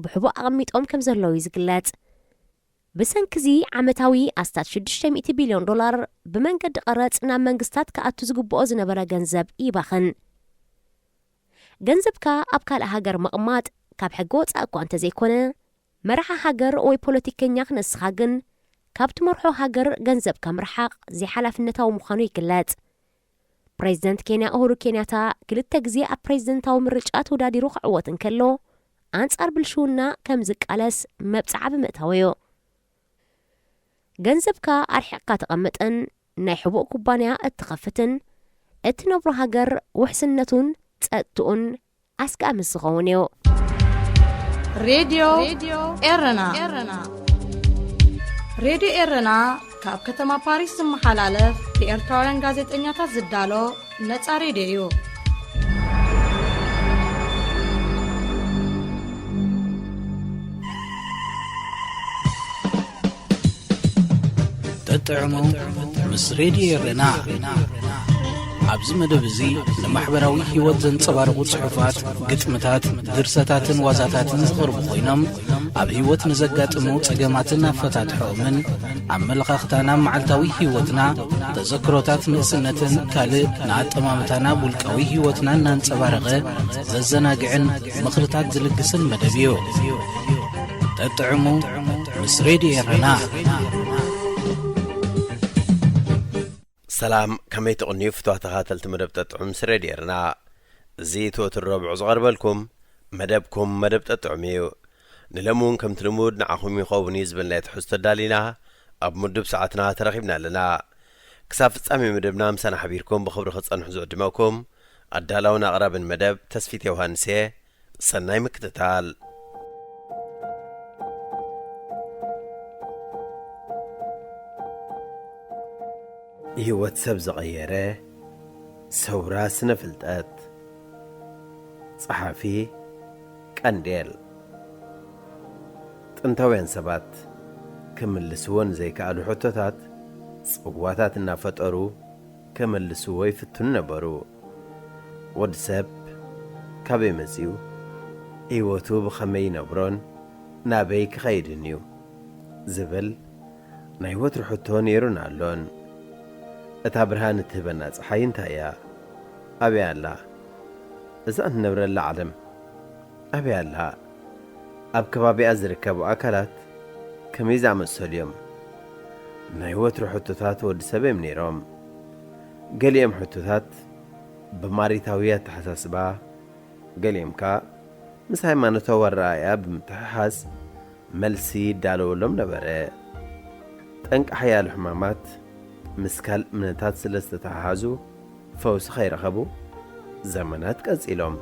ብሕቡእ ኣቐሚጦም ከም ዘለዉ ይዝግለጽ። ብሰንኪዚ ዓመታዊ ኣስታት $600 ቢልዮን ብመንገዲ ቀረጽ ናብ መንግስታት ከኣቱ ዝግብኦ ዝነበረ ገንዘብ ይባኽን። ገንዘብካ ኣብ ካልእ ሃገር መቕማጥ ካብ ሕጊ ወፃእ እኳ እንተዘይኮነ መራሒ ሃገር ወይ ፖለቲከኛ ክነስኻ ግን ካብ ትመርሖ ሃገር ገንዘብካ ምርሓቕ ዘይሓላፍነታዊ ምዃኑ ይግለጽ። ፕሬዚደንት ኬንያ ኡሁሩ ኬንያታ 2 ግዜ ኣብ ፕሬዚደንታዊ ምርጫ ተወዳዲሩ ክዕወት እንከሎ ኣንጻር ብልሽውና ከም ዝቃለስ መብጽዓ ብምእታወዮ። ገንዘብካ ኣርሒቕካ ተቐምጥን ናይ ሕቡእ ኩባንያ እትኸፍትን እትነብሮ ሃገር ውሕስነቱን ጸጥቱን ኣስጋሚ ዝኸውን እዩ። ሬድዮ ኤረና ሬድዮ ኤረና ካብ ከተማ ፓሪስ ዝመሓላለፍ ብኤርትራውያን ጋዜጠኛታት ዝዳሎ ነጻ ሬድዮ እዩ። ተጥዕሙ ምስ ሬድዮ ኤረና ኣብዚ መደብ እዚ ንማሕበራዊ ህይወት ዘንጸባርቑ ጽሑፋት፣ ግጥምታት፣ ድርሰታትን ዋዛታትን ዝቐርቡ ኮይኖም ኣብ ህይወት ንዘጋጥሙ ጸገማትን ኣፈታትሖምን ኣመለኻኽታና መዓልታዊ ህይወትና ተዘክሮታት ንእስነትን ካልእ ንኣጠማምታና ውልቃዊ ህይወትና እናንጸባረቐ ዘዘናግዕን ምኽርታት ዝልግስን መደብ እዩ። ተጥዕሙ ምስ ሬድዮ ኤረና። ሰላም ከመይ ትቕንዩ ፍትዋት ተኸታተልቲ መደብ ጠጥዑም ምስ ሬድዮ ኤረና። እዚ ትወትር ረቡዕ ዝቐርበልኩም መደብኩም መደብ ጠጥዑም እዩ። ንለሙን ከምቲ ልሙድ ንዓኹም ይኸውን እዩ ዝብልና ትሕዝቶ ኣዳሊና ኣብ ምድብ ሰዓትና ተረኺብና ኣለና። ክሳብ ፍጻሜ መደብና ምሳና ሓቢርኩም ብኽብሪ ክጸንሑ ዝዕድመኩም ኣዳላውን ኣቕራብን መደብ ተስፊት ዮሃንስ እየ። ሰናይ ምክትታል። ህይወት ሰብ ዝቐየረ ሰውራ ስነ ፍልጠት ጸሓፊ ቀንዴል። ጥንታውያን ሰባት ክምልስዎን ዘይከኣሉ ሕቶታት ጽዋታት እናፈጠሩ ከመልስዎ ይፍትኑ ነበሩ። ወዲ ሰብ ካበይ መጺኡ ህይወቱ ብኸመይ ይነብሮን ናበይ ክኸይድን እዩ ዝብል ናይ ወትሪ ሕቶ ነይሩን ኣሎን። እታ ብርሃን እትህበና ፀሓይ እንታይ እያ? ኣበይ ኣላ? እዛ እንነብረላ ዓለም ኣበይ ኣላ? ኣብ ከባቢኣ ዝርከቡ ኣካላት ከመይ ዝኣመሰሉ እዮም? ናይ ወትሪ ሕቶታት ወዲ ሰብ እዮም ነይሮም። ገሊኦም ሕቶታት ብማሪታዊ ኣተሓሳስባ፣ ገሊኦም ከ ምስ ሃይማኖታዊ ኣረኣእያ ብምትሕሓዝ መልሲ ይዳለወሎም ነበረ። ጠንቂ ሓያሉ ሕማማት ምስካል እምነታት ስለ ዝተተሓሓዙ ፈውሲ ኸይረኸቡ ዘመናት ቀጺሎም።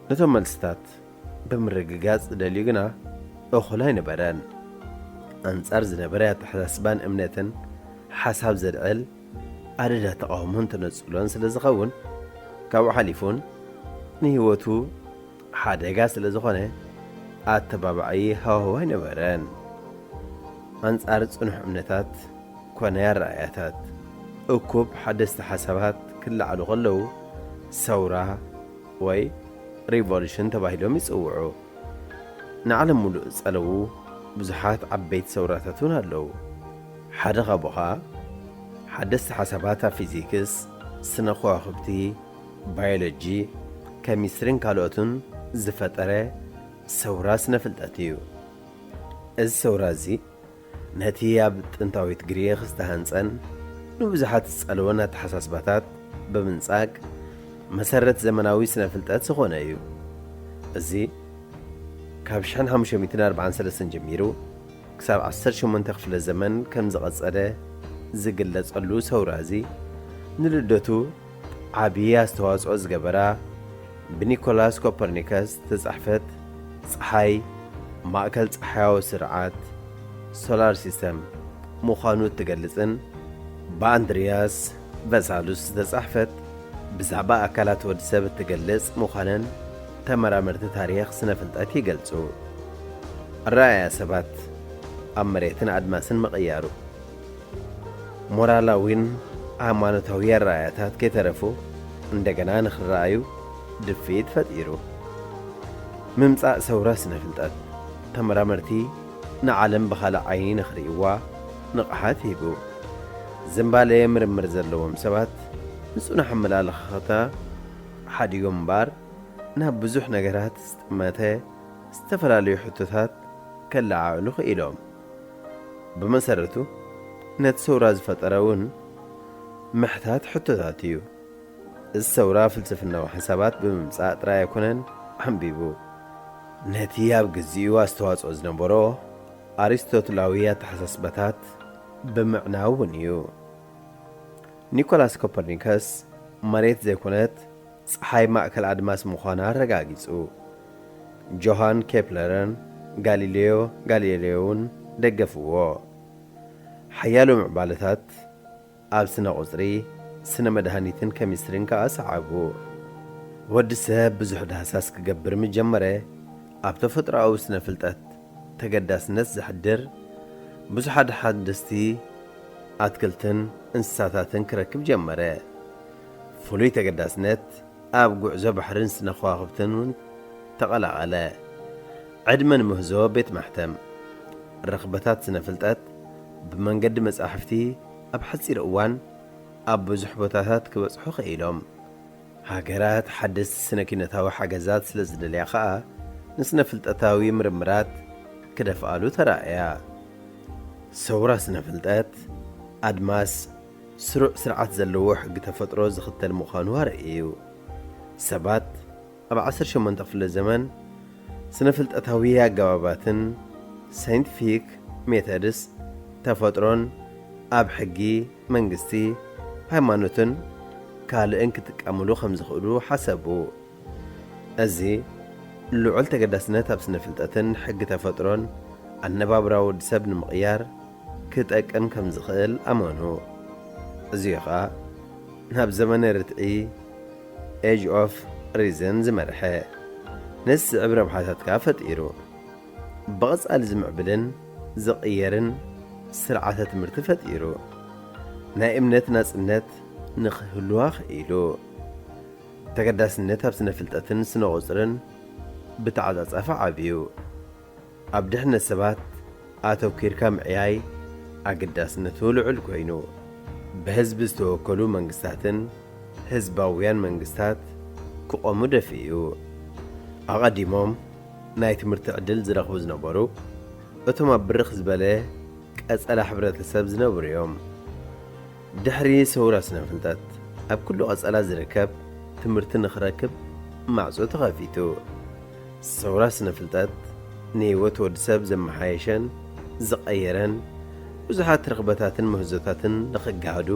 ነቶም መልስታት ብምርግጋጽ ደልዩ ግና እኹል ኣይነበረን። أنصار زنبرة تحسبان أمنتن حساب زرعل أرجع تقاومون تنصلون سلزخون كاو حليفون نهوتو حادقا سلزخونه أتبابعي هو نبران أنصار صنح أمنتات كونيا رأياتات أكوب حدث حسابات كل على غلو ثورة وي ريفولوشن تباهيلهم يصوعوا نعلم ملؤ سألو بزحات عبيت ثوراتاتون هلو حدا غابوها حدث حساباتها فيزيكس سنخوا خبتي بيولوجي كيمسترين كالوتون زفترة ثورة سنفلتاتيو الثورة زي نتيا بتنتاويت غريخ استهانسن نبزحات تسألونا تحساسباتات بمنصاق مسرت زمناوي سنفلتات سخونه ايو ازي كابشان 543 جميرو كساب 18 خفل الزمن كم زغصده زغلصلو ثورازي نلدتو عبيه استواصኦ زغبرا بنيكولاس كوبرنيكس تصحفت ፀሓይ ማእከል ፀሓያዊ ስርዓት ሶላር ሲስተም ምዃኑ ትገልጽን በአንድሪያስ በሳሉስ ተጻሕፈት ብዛዕባ አካላት ወዲ ሰብ ትገልጽ ምዃነን ተመራመርቲ ታሪኽ ስነ ፍልጠት ይገልጹ። ራእያ ሰባት ኣብ መሬትን ኣድማስን መቕያሩ ሞራላዊን ሃይማኖታዊ ራእያታት ከተረፉ እንደገና ንኽረአዩ ድፊት ፈጢሩ። ምምጻእ ሰውራ ስነ ፍልጠት ተመራመርቲ ንዓለም ብኻልእ ዓይኒ ንኽርእይዋ ንቕሓት ሂቡ። ዘምባለየ ምርምር ዘለዎም ሰባት ንጹናሕ ኣመላልኻታ ሓዲጎም እምበር ናብ ብዙሕ ነገራት ዝጥመተ ዝተፈላለዩ ሕቶታት ከለዓዕሉ ኽኢሎም። ብመሰረቱ ነቲ ሰውራ ዝፈጠረ እውን ምሕታት ሕቶታት እዩ። እዚ ሰውራ ፍልስፍናዊ ሓሳባት ብምምጻእ ጥራይ ኣይኮነን ኣንቢቡ ነቲ ኣብ ግዚኡ ኣስተዋጽኦ ዝነበሮ ኣሪስቶትላዊ ኣተሓሳስባታት ብምዕናው እውን እዩ። ኒኮላስ ኮፐርኒከስ መሬት ዘይኮነት ፀሓይ ማእከል ኣድማስ ምዃና ኣረጋጊጹ። ጆሃን ኬፕለርን ጋሊሌዮ ጋሊሌዮን ደገፍዎ። ሓያሎ ምዕባለታት ኣብ ስነ ቁፅሪ ስነ መድሃኒትን ኬሚስትሪን ከዓ ሰዓቡ። ወዲ ሰብ ብዙሕ ዳህሳስ ክገብር ምጀመረ ኣብ ተፈጥሮኣዊ ስነ ፍልጠት ተገዳስነት ዝሕድር ብዙሓት ሓደስቲ ኣትክልትን እንስሳታትን ክረክብ ጀመረ። ፍሉይ ተገዳስነት ኣብ ጉዕዞ ባሕርን ስነ ከዋኽብትን ተቐላቐለ። ዕድመ ንምህዞ ቤት ማሕተም ረኽበታት ስነ ፍልጠት ብመንገዲ መጻሕፍቲ ኣብ ሓፂር እዋን ኣብ ብዙሕ ቦታታት ክበጽሑ ኽኢሎም። ሃገራት ሓደስቲ ስነ ኪነታዊ ሓገዛት ስለ ዝደልያ ኸዓ ንስነ ፍልጠታዊ ምርምራት ክደፍኣሉ ተራእያ። ሰውራ ስነ ፍልጠት ኣድማስ ስሩዕ ስርዓት ዘለዎ ሕጊ ተፈጥሮ ዝኽተል ምዃኑ ኣርእዩ። ሰባት ኣብ 18 ክፍለ ዘመን ስነ ፍልጠታዊ ኣገባባትን ሳይንቲፊክ ሜተድስ ተፈጥሮን ኣብ ሕጊ መንግስቲ ሃይማኖትን ካልእን ክጥቀምሉ ከም ዝኽእሉ ሓሰቡ። እዚ ልዑል ተገዳስነት ኣብ ስነ ፍልጠትን ሕጊ ተፈጥሮን ኣነባብራ ወዲ ሰብ ንምቕያር ክጠቅም ከም ዝኽእል ኣመኑ። እዚኡ ኸዓ ናብ ዘመነ ርትዒ ኤጅ ኦፍ ሪዝን ዝመርሐ ነስዕብ ረብሓታት ከዓ ፈጢሩ። ብቐጻሊ ዝምዕብልን ዝቕየርን ስርዓተ ትምህርቲ ፈጢሩ። ናይ እምነት ናጽነት ንኽህልዋ ኽኢሉ። ተገዳስነት ኣብ ስነ ፍልጠትን ስነ ቁፅርን ብተዓጻጻፈ ዓብዩ። ኣብ ድሕነት ሰባት ኣተውኪርካ ምዕያይ ኣገዳስነቱ ልዑል ኮይኑ ብህዝቢ ዝተወከሉ መንግስታትን ህዝባውያን መንግስታት ክቆሙ ደፊኡ። ኣቐዲሞም ናይ ትምህርቲ ዕድል ዝረኽቡ ዝነበሩ እቶም ኣብ ብርኽ ዝበለ ቀጸላ ሕብረተሰብ ዝነብሩ እዮም። ድሕሪ ሰውራ ስነ ፍልጠት ኣብ ኩሉ ቀጸላ ዝርከብ ትምህርቲ ንኽረክብ ማዕጾ ተኸፊቱ። ሰውራ ስነ ፍልጠት ንህይወት ወዲ ሰብ ዘመሓየሸን ዝቐየረን ብዙሓት ርኽበታትን ምህዞታትን ንኽጋህዱ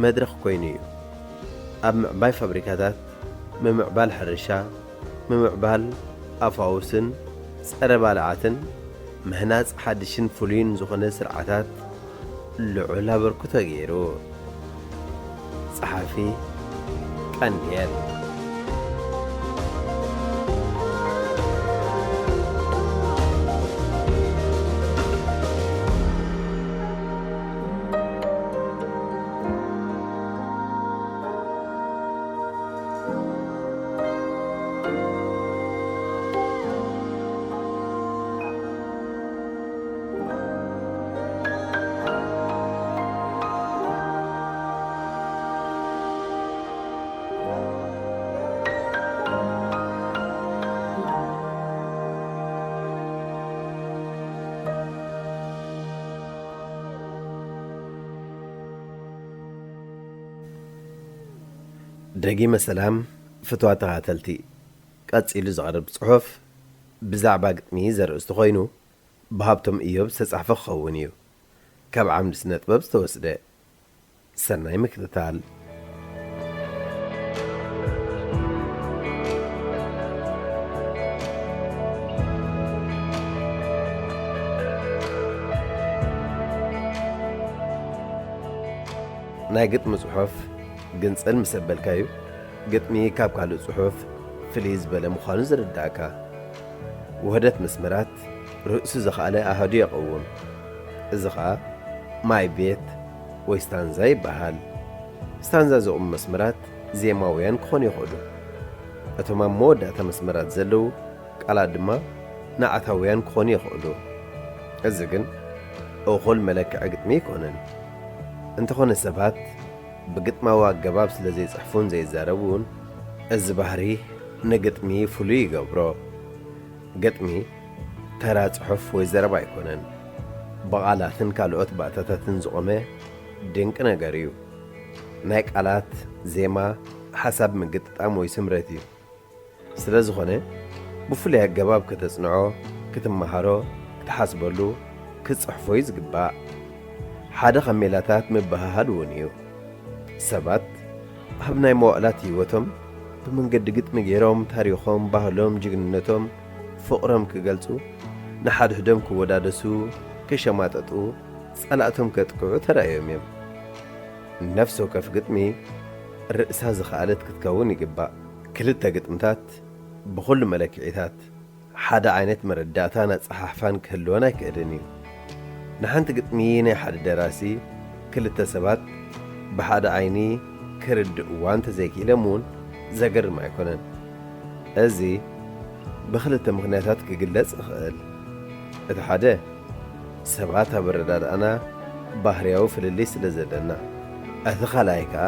መድረኽ ኮይኑ እዩ። ኣብ ምዕባይ ፋብሪካታት፣ ምምዕባል ሕርሻ፣ ምምዕባል ኣፋውስን ጸረ ባልዓትን ምህናፅ ሓድሽን ፍሉይን ዝኾነ ስርዓታት ልዑል ኣበርክቶ ገይሩ። ጸሓፊ ቀንድየል ደጊመ ሰላም ፍትዋት ተኸተልቲ ቀፂሉ ዝቐርብ ጽሑፍ ብዛዕባ ግጥሚ ዘርእስቱ ኮይኑ ብሃብቶም ኢዮብ ዝተጻሕፈ ክኸውን እዩ። ካብ ዓምዲ ስነ ጥበብ ዝተወስደ። ሰናይ ምክትታል። ናይ ግጥሚ ጽሑፍ ግንፅን ምስ ኣበልካዩ ግጥሚ ካብ ካልእ ጽሑፍ ፍልይ ዝበለ ምዃኑ ዝርዳእካ። ውህደት መስመራት ርእሱ ዝኸኣለ ኣሃዱ የቐውም። እዚ ኸዓ ማይ ቤት ወይ ስታንዛ ይበሃል። ስታንዛ ዝቕሙ መስመራት ዜማውያን ክኾኑ ይኽእሉ። እቶም ኣብ መወዳእታ መስመራት ዘለዉ ቃላት ድማ ንዓታውያን ክኾኑ ይኽእሉ። እዚ ግን እኹል መለክዒ ግጥሚ ይኮነን። እንተኾነ ሰባት ብግጥማዊ ኣገባብ ስለ ዘይጽሕፉን ዘይዛረቡን እዚ ባህሪ ንግጥሚ ፍሉይ ይገብሮ። ግጥሚ ተራ ጽሑፍ ወይ ዘረባ ኣይኮነን። ብቓላትን ካልኦት ባእታታትን ዝቖመ ድንቂ ነገር እዩ። ናይ ቃላት ዜማ ሓሳብ ምግጥጣም ወይ ስምረት እዩ። ስለ ዝኾነ ብፍሉይ ኣገባብ ከተጽንዖ፣ ክትመሃሮ፣ ክትሓስበሉ፣ ክትጽሕፎ እዩ ዝግባእ። ሓደ ኸም ሜላታት ምብሃሃል እውን እዩ። ሰባት ኣብ ናይ መዋዕላት ህይወቶም ብመንገዲ ግጥሚ ገይሮም ታሪኾም፣ ባህሎም፣ ጅግንነቶም፣ ፍቕሮም ክገልጹ፣ ንሓድሕዶም ክወዳደሱ፣ ክሸማጠጡ፣ ጸላእቶም ከጥቅዑ ተራእዮም እዮም። ነፍሲ ወከፍ ግጥሚ ርእሳ ዝኸኣለት ክትከውን ይግባእ። ክልተ ግጥምታት ብኹሉ መለክዒታት ሓደ ዓይነት መረዳእታን ኣጸሓሕፋን ክህልወን ኣይክእልን እዩ። ንሓንቲ ግጥሚ ናይ ሓደ ደራሲ ክልተ ሰባት ብሓደ ዓይኒ ክርድእዋ እንተዘይክኢሎም እውን ዘገርም ኣይኮነን። እዚ ብኽልተ ምኽንያታት ክግለጽ ይኽእል። እቲ ሓደ ሰባት ኣብ ኣረዳድኣና ባህርያዊ ፍልልይ ስለ ዘለና፣ እቲ ኻልኣይ ከዓ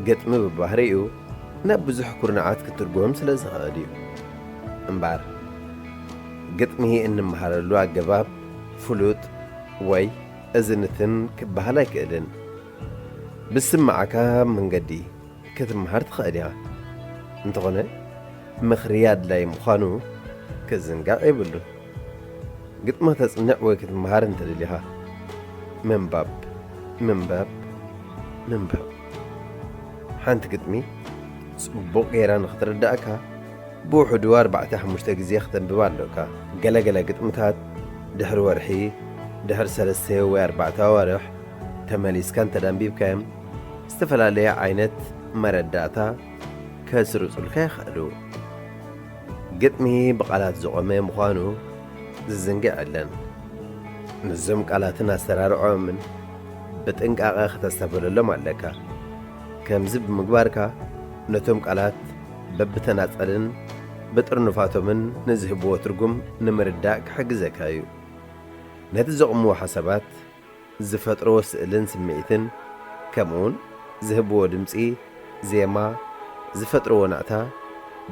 ግጥሚ ብባህሪኡ ናብ ብዙሕ ኩርናዓት ክትርጉም ስለ ዝኽእል እዩ። እምበር ግጥሚ እንመሃረሉ ኣገባብ ፍሉጥ ወይ እዝንትን ክበሃል ኣይክእልን። ብስማዓካ መንገዲ ክትመሃር ትኽእል ኢኻ። እንተኾነ ምኽሪ ኣድላይ ምዃኑ ክዝንጋዕ የብሉን። ግጥሚ ተጽንዕ ወይ ክትመሃር እንተደሊኻ ምንባብ ምንባብ ምንባብ። ሓንቲ ግጥሚ ጽቡቕ ጌራ ንኽትርዳእካ ብውሕዱ 4-5 ግዜ ክተንብባ ኣለካ። ገለገለ ግጥምታት ድሕሪ ወርሒ፣ ድሕሪ 3 ወይ 4 ኣዋርሕ ተመሊስካ እንተዳንቢብካዮም ዝተፈላለየ ዓይነት መረዳእታ ከስርጹልካ ይኽእሉ። ግጥሚ ብቓላት ዝቖመ ምዃኑ ዝዝንግዕ ኣለን። ንዞም ቃላትን ኣሰራርዖምን ብጥንቃቐ ክተስተብለሎም ኣለካ። ከምዚ ብምግባርካ ነቶም ቃላት በብተናጸልን ብጥርንፋቶምን ንዝህብዎ ትርጉም ንምርዳእ ክሕግዘካ እዩ። ነቲ ዘቕምዎ ሓሳባት ዝፈጥርዎ ስእልን ስምዒትን ከምኡውን ዝህብዎ ድምፂ፣ ዜማ፣ ዝፈጥርዎ ናእታ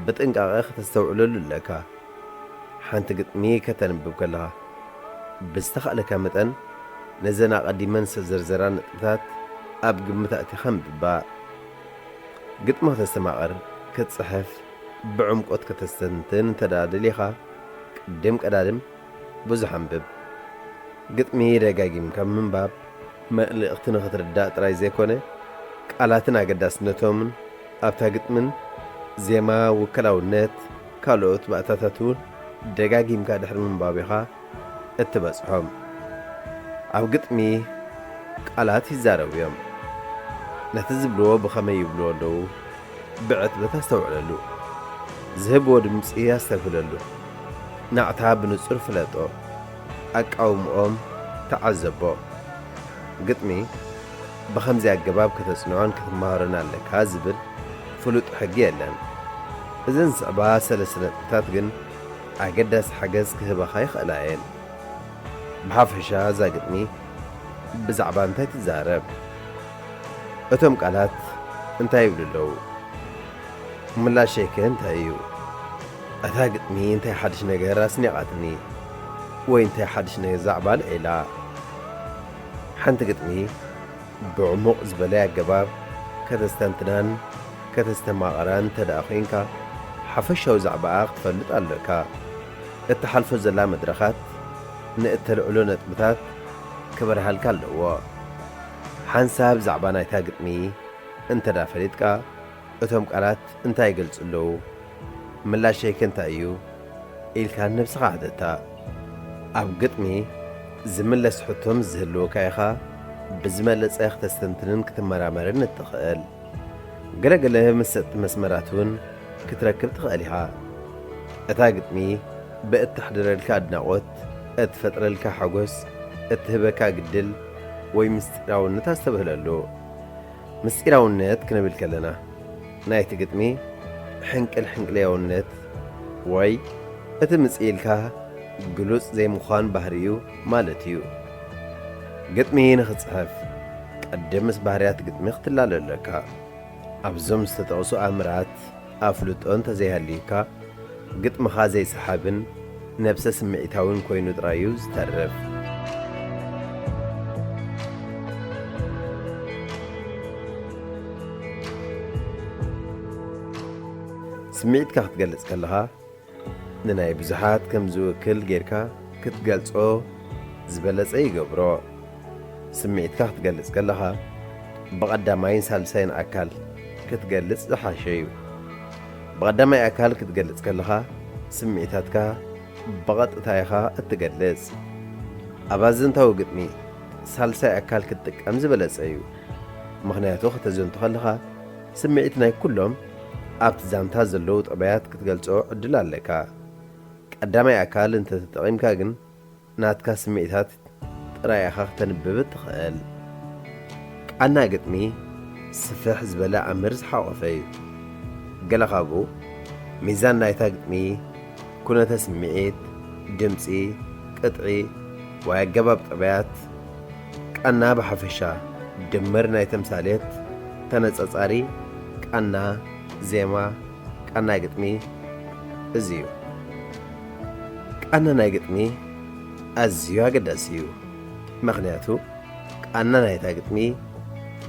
ብጥንቃቐ ክተስተውዕለሉ ኣለካ። ሓንቲ ግጥሚ ከተንብብ ከለኻ ብዝተኽእለካ መጠን ነዘን ኣቐዲመን ዝተዘርዘራ ነጥብታት ኣብ ግምት ኣእቲኻ ምብባእ። ግጥሚ ከተስተማቐር፣ ክትጽሕፍ፣ ብዕምቆት ከተስተንትን እንተዳደሊኻ ቅድም ቀዳድም ብዙሕ አንብብ። ግጥሚ ደጋጊምካ ምንባብ መልእኽቲ ንኽትርዳእ ጥራይ ዘይኮነ ቃላትን ኣገዳስነቶምን ኣብታ ግጥምን ዜማ፣ ውክላውነት፣ ካልኦት ባእታታት እውን ደጋጊምካ ድሕሪ ምንባብ ኢኻ እትበጽሖም ኣብ ግጥሚ ቃላት ይዛረቡ እዮም ነቲ ዝብልዎ ብኸመይ ይብልዎ ኣለዉ ብዕትበት ኣስተውዕለሉ ዝህብዎ ድምፂ ኣስተፍለሉ ናዕታ ብንጹር ፍለጦ ኣቃውምኦም ተዓዘቦ ግጥሚ ብኸምዚ ኣገባብ ከተጽንዖን ክትመሃሮን ኣለካ ዝብል ፍሉጥ ሕጊ የለን እዘን ዝስዕባ ሰለስተ ነጥብታት ግን ኣገዳሲ ሓገዝ ክህበኻ ይኽእላ እየን ብሓፈሻ እዛ ግጥሚ ብዛዕባ እንታይ ትዛረብ እቶም ቃላት እንታይ ይብሉ ኣለዉ ምላሸይ ከ እንታይ እዩ እታ ግጥሚ እንታይ ሓድሽ ነገር ኣስኒቓትኒ ወይ እንታይ ሓድሽ ነገር ዛዕባ ልዒላ ሓንቲ ግጥሚ ብዕሙቕ ዝበለይ ኣገባብ ከተስተንትናን ከተስተማቐራን እንተደኣ ኾይንካ ሓፈሻዊ ዛዕባኣ ክትፈልጥ ኣለካ እትሓልፎ ዘላ መድረኻት ንእተልዕሎ ነጥብታት ክበርሃልካ ኣለዎ ሓንሳብ ዛዕባ ናይታ ግጥሚ እንተዳ ፈሊጥካ እቶም ቃላት እንታይ ይገልጹ ኣለዉ ምላሸይከ እንታይ እዩ ኢልካ ነብስኻ ዓደታ ኣብ ግጥሚ ዝምለስ ሕቶም ዝህልወካ ኢኻ ብዝመለጸ ክተስተንትንን ክትመራመርን እትኽእል ገለገለ መሰጥቲ መስመራት እውን ክትረክብ ትኽእል ኢኻ እታ ግጥሚ ብእትሕድረልካ ኣድናቖት እትፈጥረልካ ሓጐስ እትህበካ ግድል ወይ ምስጢራውነት ኣስተብህለሉ ምስጢራውነት ክንብል ከለና ናይቲ ግጥሚ ሕንቅል ሕንቅልያውነት ወይ እቲ ምጽኢልካ ግሉጽ ዘይምዃን ባህሪዩ ማለት እዩ ግጥሚ ንኽጽሕፍ ቀደምስ ባህርያት ግጥሚ ክትላለ ኣለካ ኣብዞም ዝተጠቕሱ ኣምራት ኣፍልጦ እንተዘይሃልዩካ ግጥምኻ ዘይሰሓብን ነብሰ ስምዒታውን ኮይኑ ጥራዩ ዝተርፍ ስምዒትካ ክትገልጽ ከለኻ ንናይ ብዙሓት ከም ዝውክል ጌርካ ክትገልጾ ዝበለጸ ይገብሮ ስምዒትካ ክትገልጽ ከለኻ ብቐዳማይን ሳልሳይን ኣካል ክትገልጽ ዝሓሸ እዩ ብቐዳማይ ኣካል ክትገልጽ ከለኻ ስምዒታትካ ብቐጥታ ኢኻ እትገልጽ ኣብ ኣዘንታዊ ግጥሚ ሳልሳይ ኣካል ክትጥቀም ዝበለጸ እዩ ምኽንያቱ ከተዘንቱ ከለኻ ስምዒት ናይ ኩሎም ኣብቲ ዛንታ ዘለዉ ጠባያት ክትገልጾ ዕድል ኣለካ ቀዳማይ ኣካል እንተተጠቒምካ ግን ናትካ ስምዒታት ጥራይ ኢኻ ክተንብብ እትኽእል ቃና ግጥሚ ስፍሕ ዝበለ ኣምር ዝሓቖፈ እዩ ገለ ካብኡ ሚዛን ናይታ ግጥሚ ኩነተ ስምዒት ድምፂ ቅጥዒ ወይ ኣገባብ ጠባያት ቃና ብሓፈሻ ድምር ናይ ተምሳሌት ተነጻጻሪ ቃና ዜማ ቃና ግጥሚ እዚ እዩ ቃና ናይ ግጥሚ ኣዝዩ ኣገዳሲ እዩ ምኽንያቱ ቃና ናይታ ግጥሚ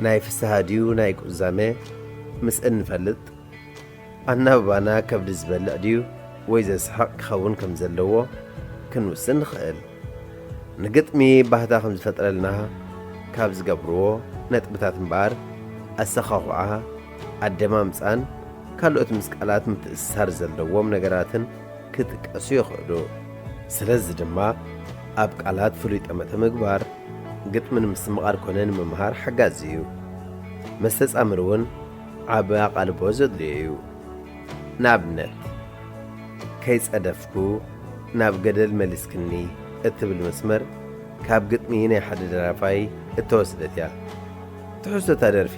ናይ ፍስሓ ድዩ ናይ ቁዛሜ ምስ እንፈልጥ ኣናብባና ከብዲ ዝበልዕ ድዩ ወይ ዘስሐቕ ክኸውን ከም ዘለዎ ክንውስን ንኽእል ንግጥሚ ባህታ ከም ዝፈጥረልና ካብ ዝገብርዎ ነጥብታት እምበር ኣሰኻኹዓ ኣደማምፃን ካልኦት ምስ ቃላት ምትእስሳር ዘለዎም ነገራትን ክጥቀሱ ይኽእሉ ስለዚ ድማ ኣብ ቃላት ፍሉይ ጠመተ ምግባር ግጥሚ ንምስምቓር ኮነ ንምምሃር ሓጋዚ እዩ መስተጻምር እውን ዓብ ኣቓልቦ ዘድልዮ እዩ ንኣብነት ከይጸደፍኩ ናብ ገደል መሊስክኒ እትብል መስመር ካብ ግጥሚ ናይ ሓደ ደራፋይ እተወስደት እያ ትሕዝቶታ ደርፊ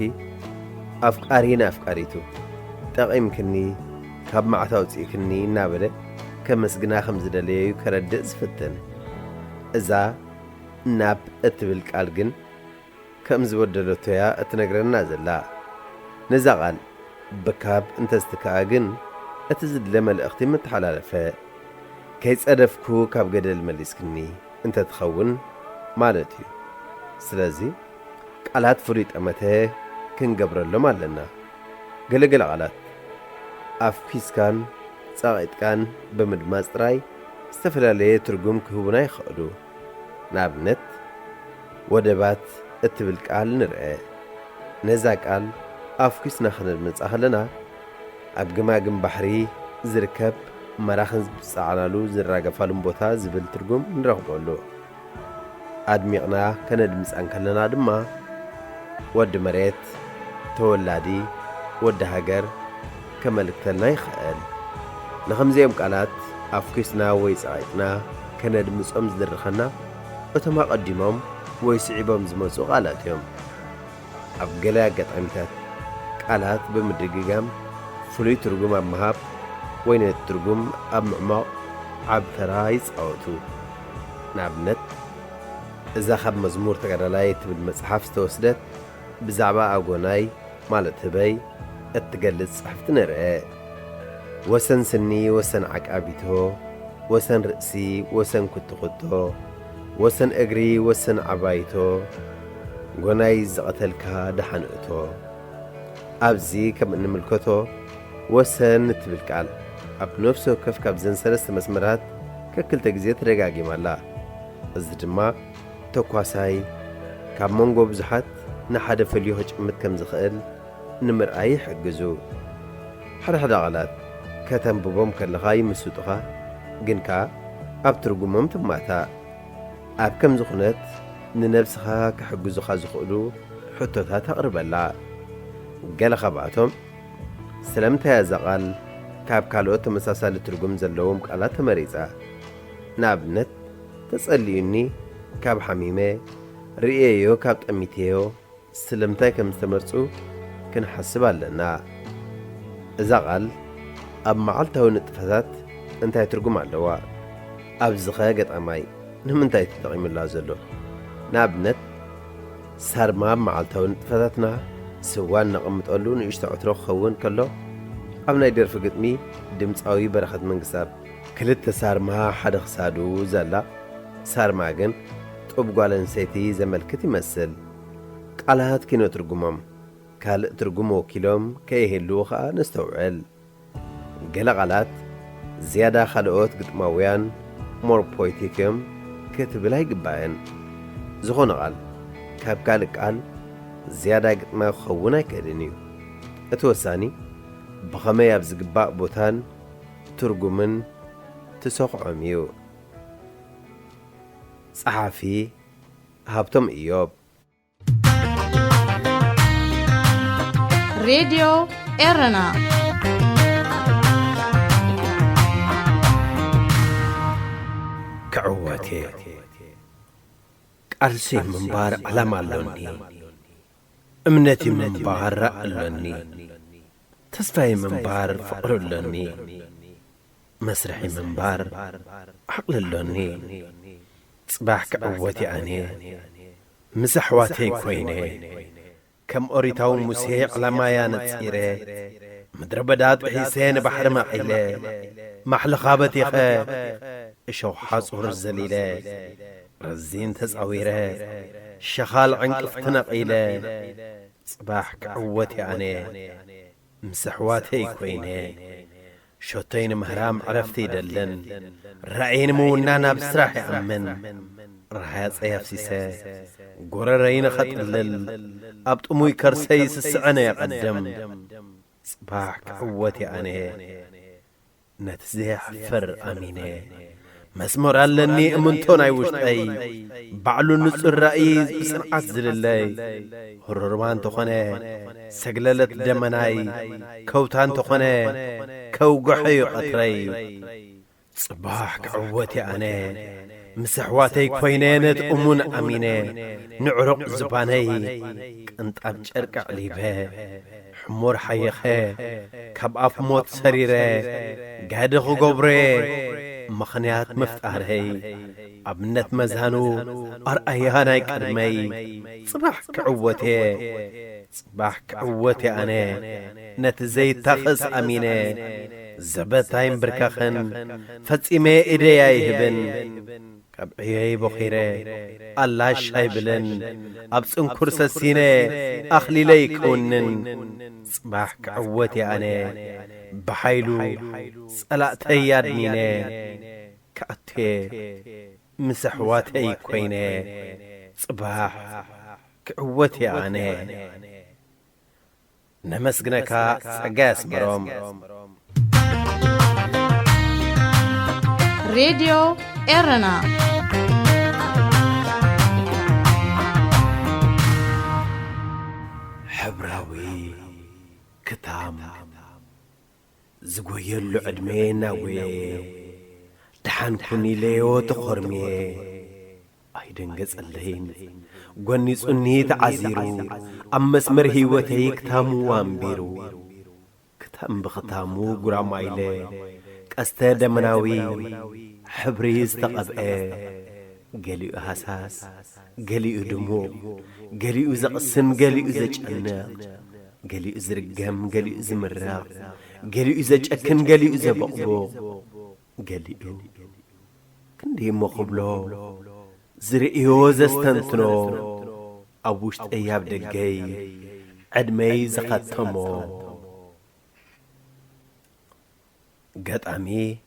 ኣፍቃሪ ንኣፍቃሪቱ ጠቒምክኒ ካብ ማዕታ ውፅኢክኒ እናበለ ከም መስግና ከም ዝደለየዩ ከረድእ ዝፍትን እዛ ናብ እትብል ቃል ግን ከም ዝወደለቶ እያ እትነግረና ዘላ ነዛ ቓል ብካብ እንተዝትከኣ ግን እቲ ዝድለ መልእኽቲ ምተሓላለፈ ከይጸደፍኩ ካብ ገደል መሊስክኒ እንተትኸውን ማለት እዩ ስለዚ ቃላት ፍሉይ ጠመተ ክንገብረሎም ኣለና ገለገለ ቃላት ኣፍኪስካን ጸቒጥካን ብምድማጽ ጥራይ ዝተፈላለየ ትርጉም ክህቡና ይኽእሉ ንኣብነት ወደባት እትብል ቃል ንርአ ነዛ ቃል ኣፍኪስና ክንድምጻ ኸለና ኣብ ግማግም ባሕሪ ዝርከብ መራኽን ዝፀዓናሉ ዝራገፋሉን ቦታ ዝብል ትርጉም ንረኽበሉ ኣድሚቕና ከነድምፃን ከለና ድማ ወዲ መሬት ተወላዲ ወዲ ሃገር ከመልክተልና ይኽእል ንኸምዚኦም ቃላት ኣፍኪስና ወይ ፀቒጥና ከነድምፆም ዝድርኸና እቶም ኣቐዲሞም ወይ ስዒቦም ዝመፁ ቃላት እዮም ኣብ ገለ ኣጋጣሚታት ቃላት ብምድግጋም ፍሉይ ትርጉም ኣብ ምሃብ ወይ ነቲ ትርጉም ኣብ ምዕማቕ ዓብ ተራ ይፃወቱ ንኣብነት እዛ ካብ መዝሙር ተጋዳላይ ትብል መጽሓፍ ዝተወስደት ብዛዕባ ኣጎናይ ማለት ህበይ እትገልጽ ጽሕፍቲ ንርአ ወሰን ስኒ ወሰን ዓቃቢቶ ወሰን ርእሲ ወሰን ኩትኩቶ ወሰን እግሪ ወሰን ዓባይቶ ጎናይ ዝቐተልካ ደሓንእቶ ኣብዚ ከም እንምልከቶ ወሰን እትብል ቃል ኣብ ነፍሲ ወከፍ ካብ ዘን ሰለስተ መስመራት ከክልተ ግዜ ተደጋጊማላ እዚ ድማ ተኳሳይ ካብ መንጎ ብዙሓት ንሓደ ፈልዮ ክጭምት ከም ዝኽእል ንምርኣይ ይሕግዙ ሓደሓደ ቃላት ከተንብቦም ከለኻ ይምስጡኻ ግን ከዓ ኣብ ትርጉሞም ትማታእ ኣብ ከምዚ ኩነት ንነብስኻ ክሕግዙኻ ዝኽእሉ ሕቶታት ኣቕርበላ ገለ ካብኣቶም ስለምንታይ እዛ ቃል ካብ ካልኦት ተመሳሳሊ ትርጉም ዘለዎም ቃላት ተመሪፃ ንኣብነት ተጸልዩኒ ካብ ሓሚመ ርእየዮ ካብ ጠሚትዮ ስለምንታይ ከም ዝተመርፁ ክንሓስብ ኣለና እዛ ቃል ኣብ መዓልታዊ ንጥፈታት እንታይ ትርጉም ኣለዋ ኣብዝኸ ገጣማይ ንምንታይ ተጠቒሙላ ዘሎ ንኣብነት ሳርማ ኣብ መዓልታዊ ንጥፈታትና ስዋን ነቐምጠሉ ንእሽቶ ዕትሮ ክኸውን ከሎ ኣብ ናይ ደርፊ ግጥሚ ድምፃዊ በረኸት መንግስታብ ክልተ ሳርማ ሓደ ክሳዱ ዘላ ሳርማ ግን ጡብ ጓል ኣንስተይቲ ዘመልክት ይመስል ቃላት ኪነ ትርጉሞም ካልእ ትርጉም ወኪሎም ከይህልው ከዓ ነስተውዕል ገለ ቃላት ዝያዳ ካልኦት ግጥማውያን ሞር ፖይቲክ እዮም ክትብል ኣይግባእን ዝኾነ ቃል ካብ ካልእ ቃል ዝያዳ ግጥማዊ ክኸውን ኣይክእልን እዩ እቲ ወሳኒ ብኸመይ ኣብ ዝግባእ ቦታን ትርጉምን ትሰኽዖም እዩ ጸሓፊ ሃብቶም ኢዮብ ሬድዮ ኤረና ክዕወቴ ቃልሲ ምንባር ዓላማ ኣሎኒ እምነቲ ምንባር ኣሎኒ ተስፋይ ምንባር ፍቕሪ ኣሎኒ መስርሒ ምንባር ዓቕሊ ኣሎኒ ጽባሕ ክዕወቴ ኣነ ምስ ኣሕዋተይ ኮይነ ከም ኦሪታዊ ሙሴ ዕላማያ ነጺረ ምድረ በዳ ጥሒሰ ንባሕሪ መቒለ ማሕልኻ በቲኸ እሾኽ ሓጹር ዘሊለ ረዚን ተጻዊረ ሸኻል ዕንቅፍ ተነቒለ ጽባሕ ክዕወቴ ኣነ ምስ ኣሕዋተይ ኮይነ ሾተይ ንምህራም ዕረፍቲ ይደልን ራእይ ንምውናን ኣብ ስራሕ ይኣምን ረሃፀይ ኣፍሲሰ ጐረረይ ንኸጥልል ኣብ ጥሙይ ከርሰይ ስስዕነ የቐድም ጽባሕ ክዕወቴ ኣነ ነቲ ዘየሕፍር ኣሚነ መስመር ኣለኒ እምንቶ ናይ ውሽጠይ ባዕሉ ንጹር ራእይ ብጽንዓት ዝልለይ ህሩርማ እንተኾነ ሰግለለት ደመናይ ከውታ እንተኾነ ከውግሖዩ ቐትረይ ጽባሕ ክዕወቴ ኣነ ምስ ኣሕዋተይ ኮይነ ነቲ እሙን ኣሚነ ንዕሩቕ ዝባነይ ቅንጣብ ጨርቂ ዕሊበ ሕሙር ሓየኸ ካብ ኣፍ ሞት ሰሪረ ጋዲ ክገብረ ምኽንያት ምፍጣረይ ኣብነት መዝሃኑ ኣርኣያ ናይ ቅድመይ ጽባሕ ክዕወቴ ጽባሕ ክዕወቴ ኣነ ነቲ ዘይታኸስ ኣሚነ ዘበታይ እምብርካኽን ፈጺመ ኢደያ ይህብን ካብ ዕየይ ቦኺረ ኣላሽ ኣይብልን ኣብ ጽንኩር ሰሲነ ኣኽሊለይ ክውንን ጽባሕ ክዕወቴ ኣነ ብሓይሉ ጸላእተይ ኣድሚነ ከኣቴ ምስ ኣሕዋተይ ኮይነ ጽባሕ ክዕወቴ ኣነ ነመስግነካ ጸጋ ያስመሮም راديو إيرنا حبراوي كتام زغويلو عدمينا وي دحان كوني ليو تخرمي ايدنغص اللين غني صني تعزيرو امس مرهي وتي كتامو وامبيرو كتام بختامو غرامايله قسته دمناوي حبريز تقبئ قالي حساس قالي دمو قالي زقسم قالي زجنق قالي زرقم قالي زمراق قالي زجكن قالي زبقبو قالي كندي مخبلو زرئيو زستنتنو أبوشت أياب دقاي عدمي زقاتمو قطعمي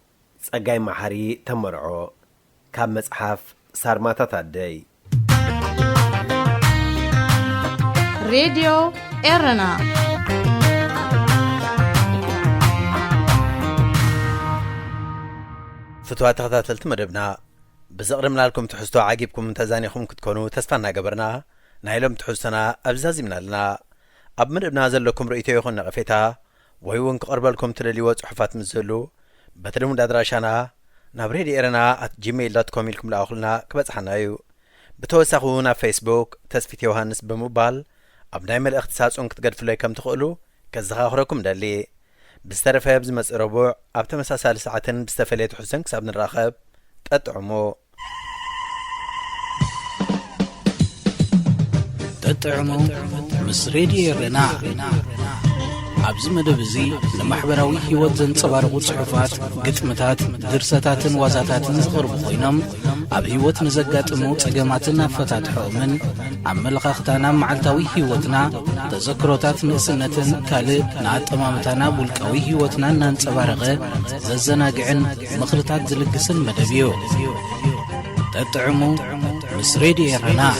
صقاي محري تمرعو كاب مصحف سارماتات عدي راديو إيرنا فتوات تخطاتلت مدبنا بزقرمنا لكم تحسوا عاقبكم تزانيكم كتكونوا تستفنا قبرنا نايلم تحسنا أبزازي من لنا أب مدبنا زلكم رؤيتي يخون نغفيتا ويوان قرب لكم تلالي وصحفات مزلو بترمون دادراشانا نابريدي إيرنا @gmail.com لكم لأخلنا كبتحنا يو بتوسخونا فيسبوك تسفيت يوهانس بموبال أبناء مل اختصاص أنك تقدر في كم تقولوا كزخاخركم دالي بسترف هبز مس ربع أبت مساسال ساعتين بستفليت حسن كسبنا الراخب تطعمو مس راديو رنا عبز مدبزي لمحبراوي هيوت زنصبارقو صحفات قطمتات درستاتن وازاتاتن زغربو خوينم اب هيوت نزغاطمو صقماتنا فتاتحو من عملخختانا معلتاوي هيوتنا تذكروتات نسنتن كالي ناطمامتنا بولقاوي هيوتنا نانصبارقه ززناغعن مخرتات زلقسن مدبيو تطعمو مس راديو رنا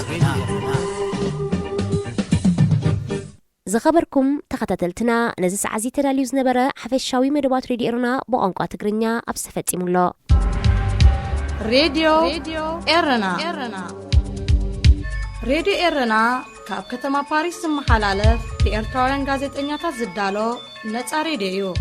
زخبركم تخطتلتنا نزس عزي تداليو زنبرة حفشاوي مدبات راديو إيرنا بقنقا تقرنيا أبستفتيمو الله راديو إيرنا راديو إيرنا كاب كتما باريس محلالف بإرتاوين غازيت إنياتا زدالو نتسا راديو